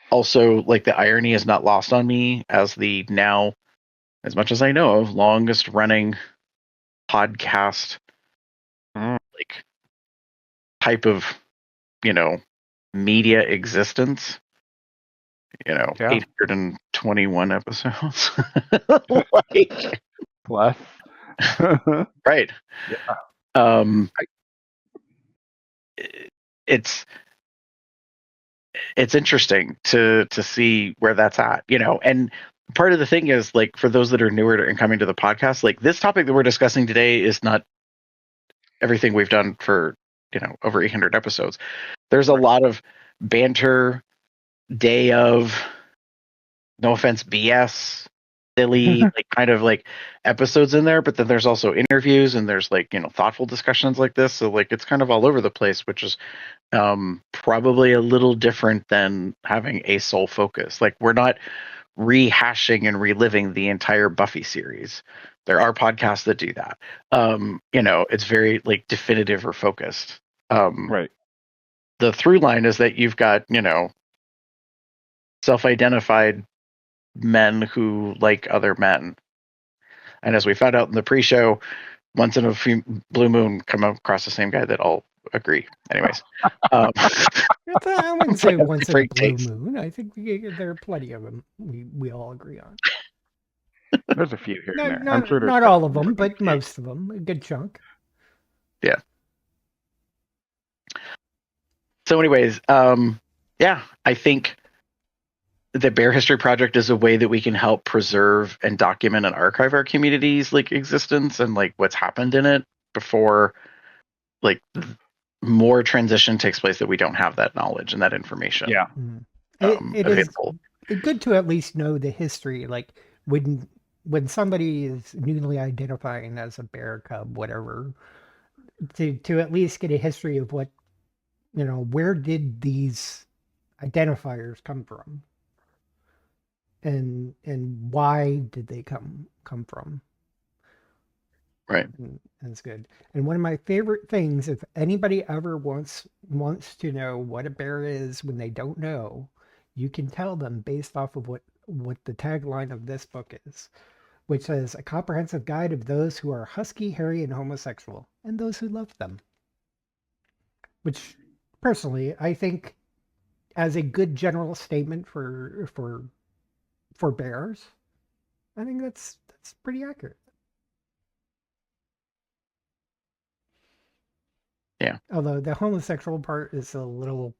Also, like the irony is not lost on me as the now, as much as I know of, longest running podcast Mm. like type of media existence. Yeah. 821 episodes. Like, Plus. right. Yeah. Um, it's interesting to see where that's at, and part of the thing is, like, for those that are newer and coming to the podcast, like this topic that we're discussing today is not everything we've done for over 800 episodes. There's a lot of banter, day of, no offense, BS, silly, like kind of like episodes in there, but then there's also interviews and there's like thoughtful discussions like this, so like it's kind of all over the place, which is probably a little different than having a sole focus. Like, we're not rehashing and reliving the entire Buffy series. There are podcasts that do that. It's very like definitive or focused. Right. The through line is that you've got self-identified men who like other men, and as we found out in the pre-show, once in a blue moon, come across the same guy that all agree. Anyways, I wouldn't say once in a Great blue takes. moon. I think there are plenty of them we all agree on. There's a few here and there. I'm Not, sure there's not got all to of be more them, than a but few. most of them, a good chunk. Yeah. So anyways, yeah, I think the Bear History Project is a way that we can help preserve and document and archive our community's like existence and like what's happened in it before like more transition takes place, that we don't have that knowledge and that information. Yeah. It is Available. good to at least know the history. Like when somebody is newly identifying as a bear cub, whatever, to at least get a history of what where did these identifiers come from, and why did they come from. Right. And that's good. And one of my favorite things, if anybody ever wants to know what a bear is when they don't know, you can tell them based off of what the tagline of this book is, which says a comprehensive guide of those who are husky, hairy, and homosexual, and those who love them. Which personally, I think, as a good general statement for bears, I think that's pretty accurate. Yeah. Although the homosexual part is a little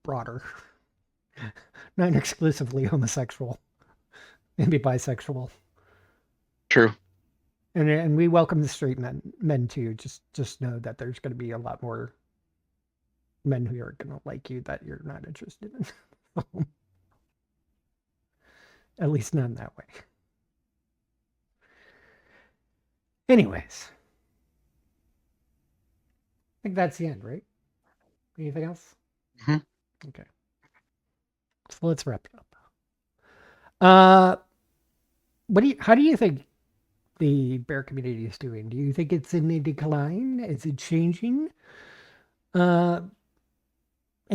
broader. Not exclusively homosexual. Maybe bisexual. True. And we welcome the straight men too. Just know that there's going to be a lot more men who are going to like you that you're not interested in. At least not in that way. Anyways. I think that's the end, right? Anything else? Mm-hmm. Okay. So let's wrap it up. How do you think the bear community is doing? Do you think it's in a decline? Is it changing? Any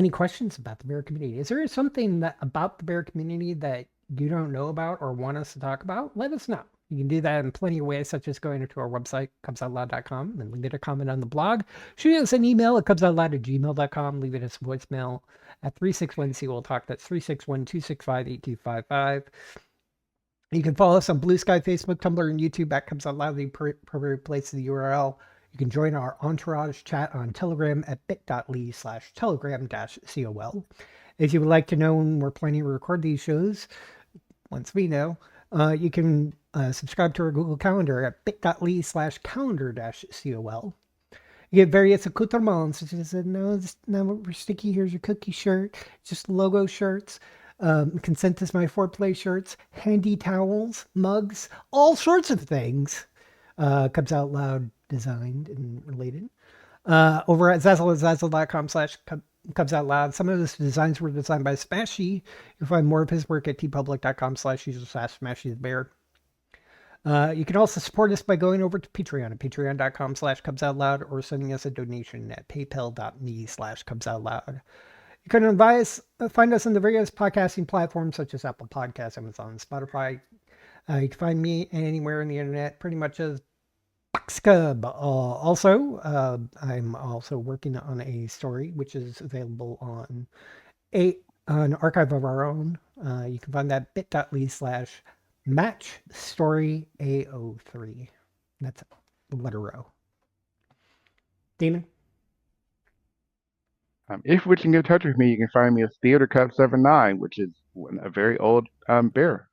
questions about the bear community? Is there something about the bear community that you don't know about or want us to talk about? Let us know. You can do that in plenty of ways, such as going to our website, cubsoutloud.com, and leave it a comment on the blog. Shoot us an email at cubsoutloud@gmail.com. Leave it us a voicemail at 361-COL-TALK. That's 361-265-8255. You can follow us on Blue Sky, Facebook, Tumblr, and YouTube. That comes out loud, the appropriate place in the URL. You can join our entourage chat on Telegram at bit.ly/telegram-COL. If you would like to know when we're planning to record these shows, once we know, You can subscribe to our Google Calendar at bit.ly/calendar-col. You get various accoutrements, such as no, we're sticky. Here's your cookie shirt, just logo shirts. Consent is my foreplay shirts, handy towels, mugs, all sorts of things. Comes Out Loud designed and related. Over at zazzle.com/comes out loud. Some of his designs were designed by Smashy. You'll find more of his work at tpublic.com/user/Smashy the Bear. You can also support us by going over to Patreon at patreon.com/comes out loud or sending us a donation at paypal.me/comes out loud. You can find us on the various podcasting platforms such as Apple Podcasts, Amazon, Spotify. You can find me anywhere on the internet, pretty much as Boxcub. Also, I'm also working on a story which is available on an archive of our own. You can find that bit.ly/matchstoryAO3. That's the letter O. Demon? If you wish to get in touch with me, you can find me as Theater Cup 79, which is a very old bear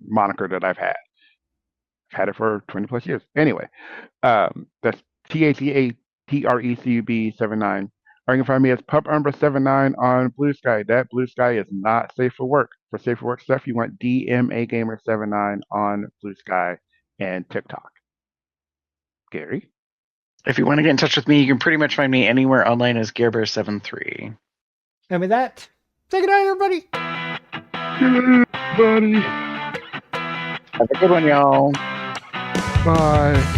moniker that I've had. I've had it for 20 plus years. Anyway, that's THEATRECUB 79. Or you can find me as Pup Umbra 79 on Blue Sky. That Blue Sky is not safe for work. For safe for work stuff, you want DMA Gamer 79 on Blue Sky and TikTok. Gary? If you want to get in touch with me, you can pretty much find me anywhere online as GareBear73. And with that, say goodnight, everybody. Good, buddy. Have a good one, y'all. Bye.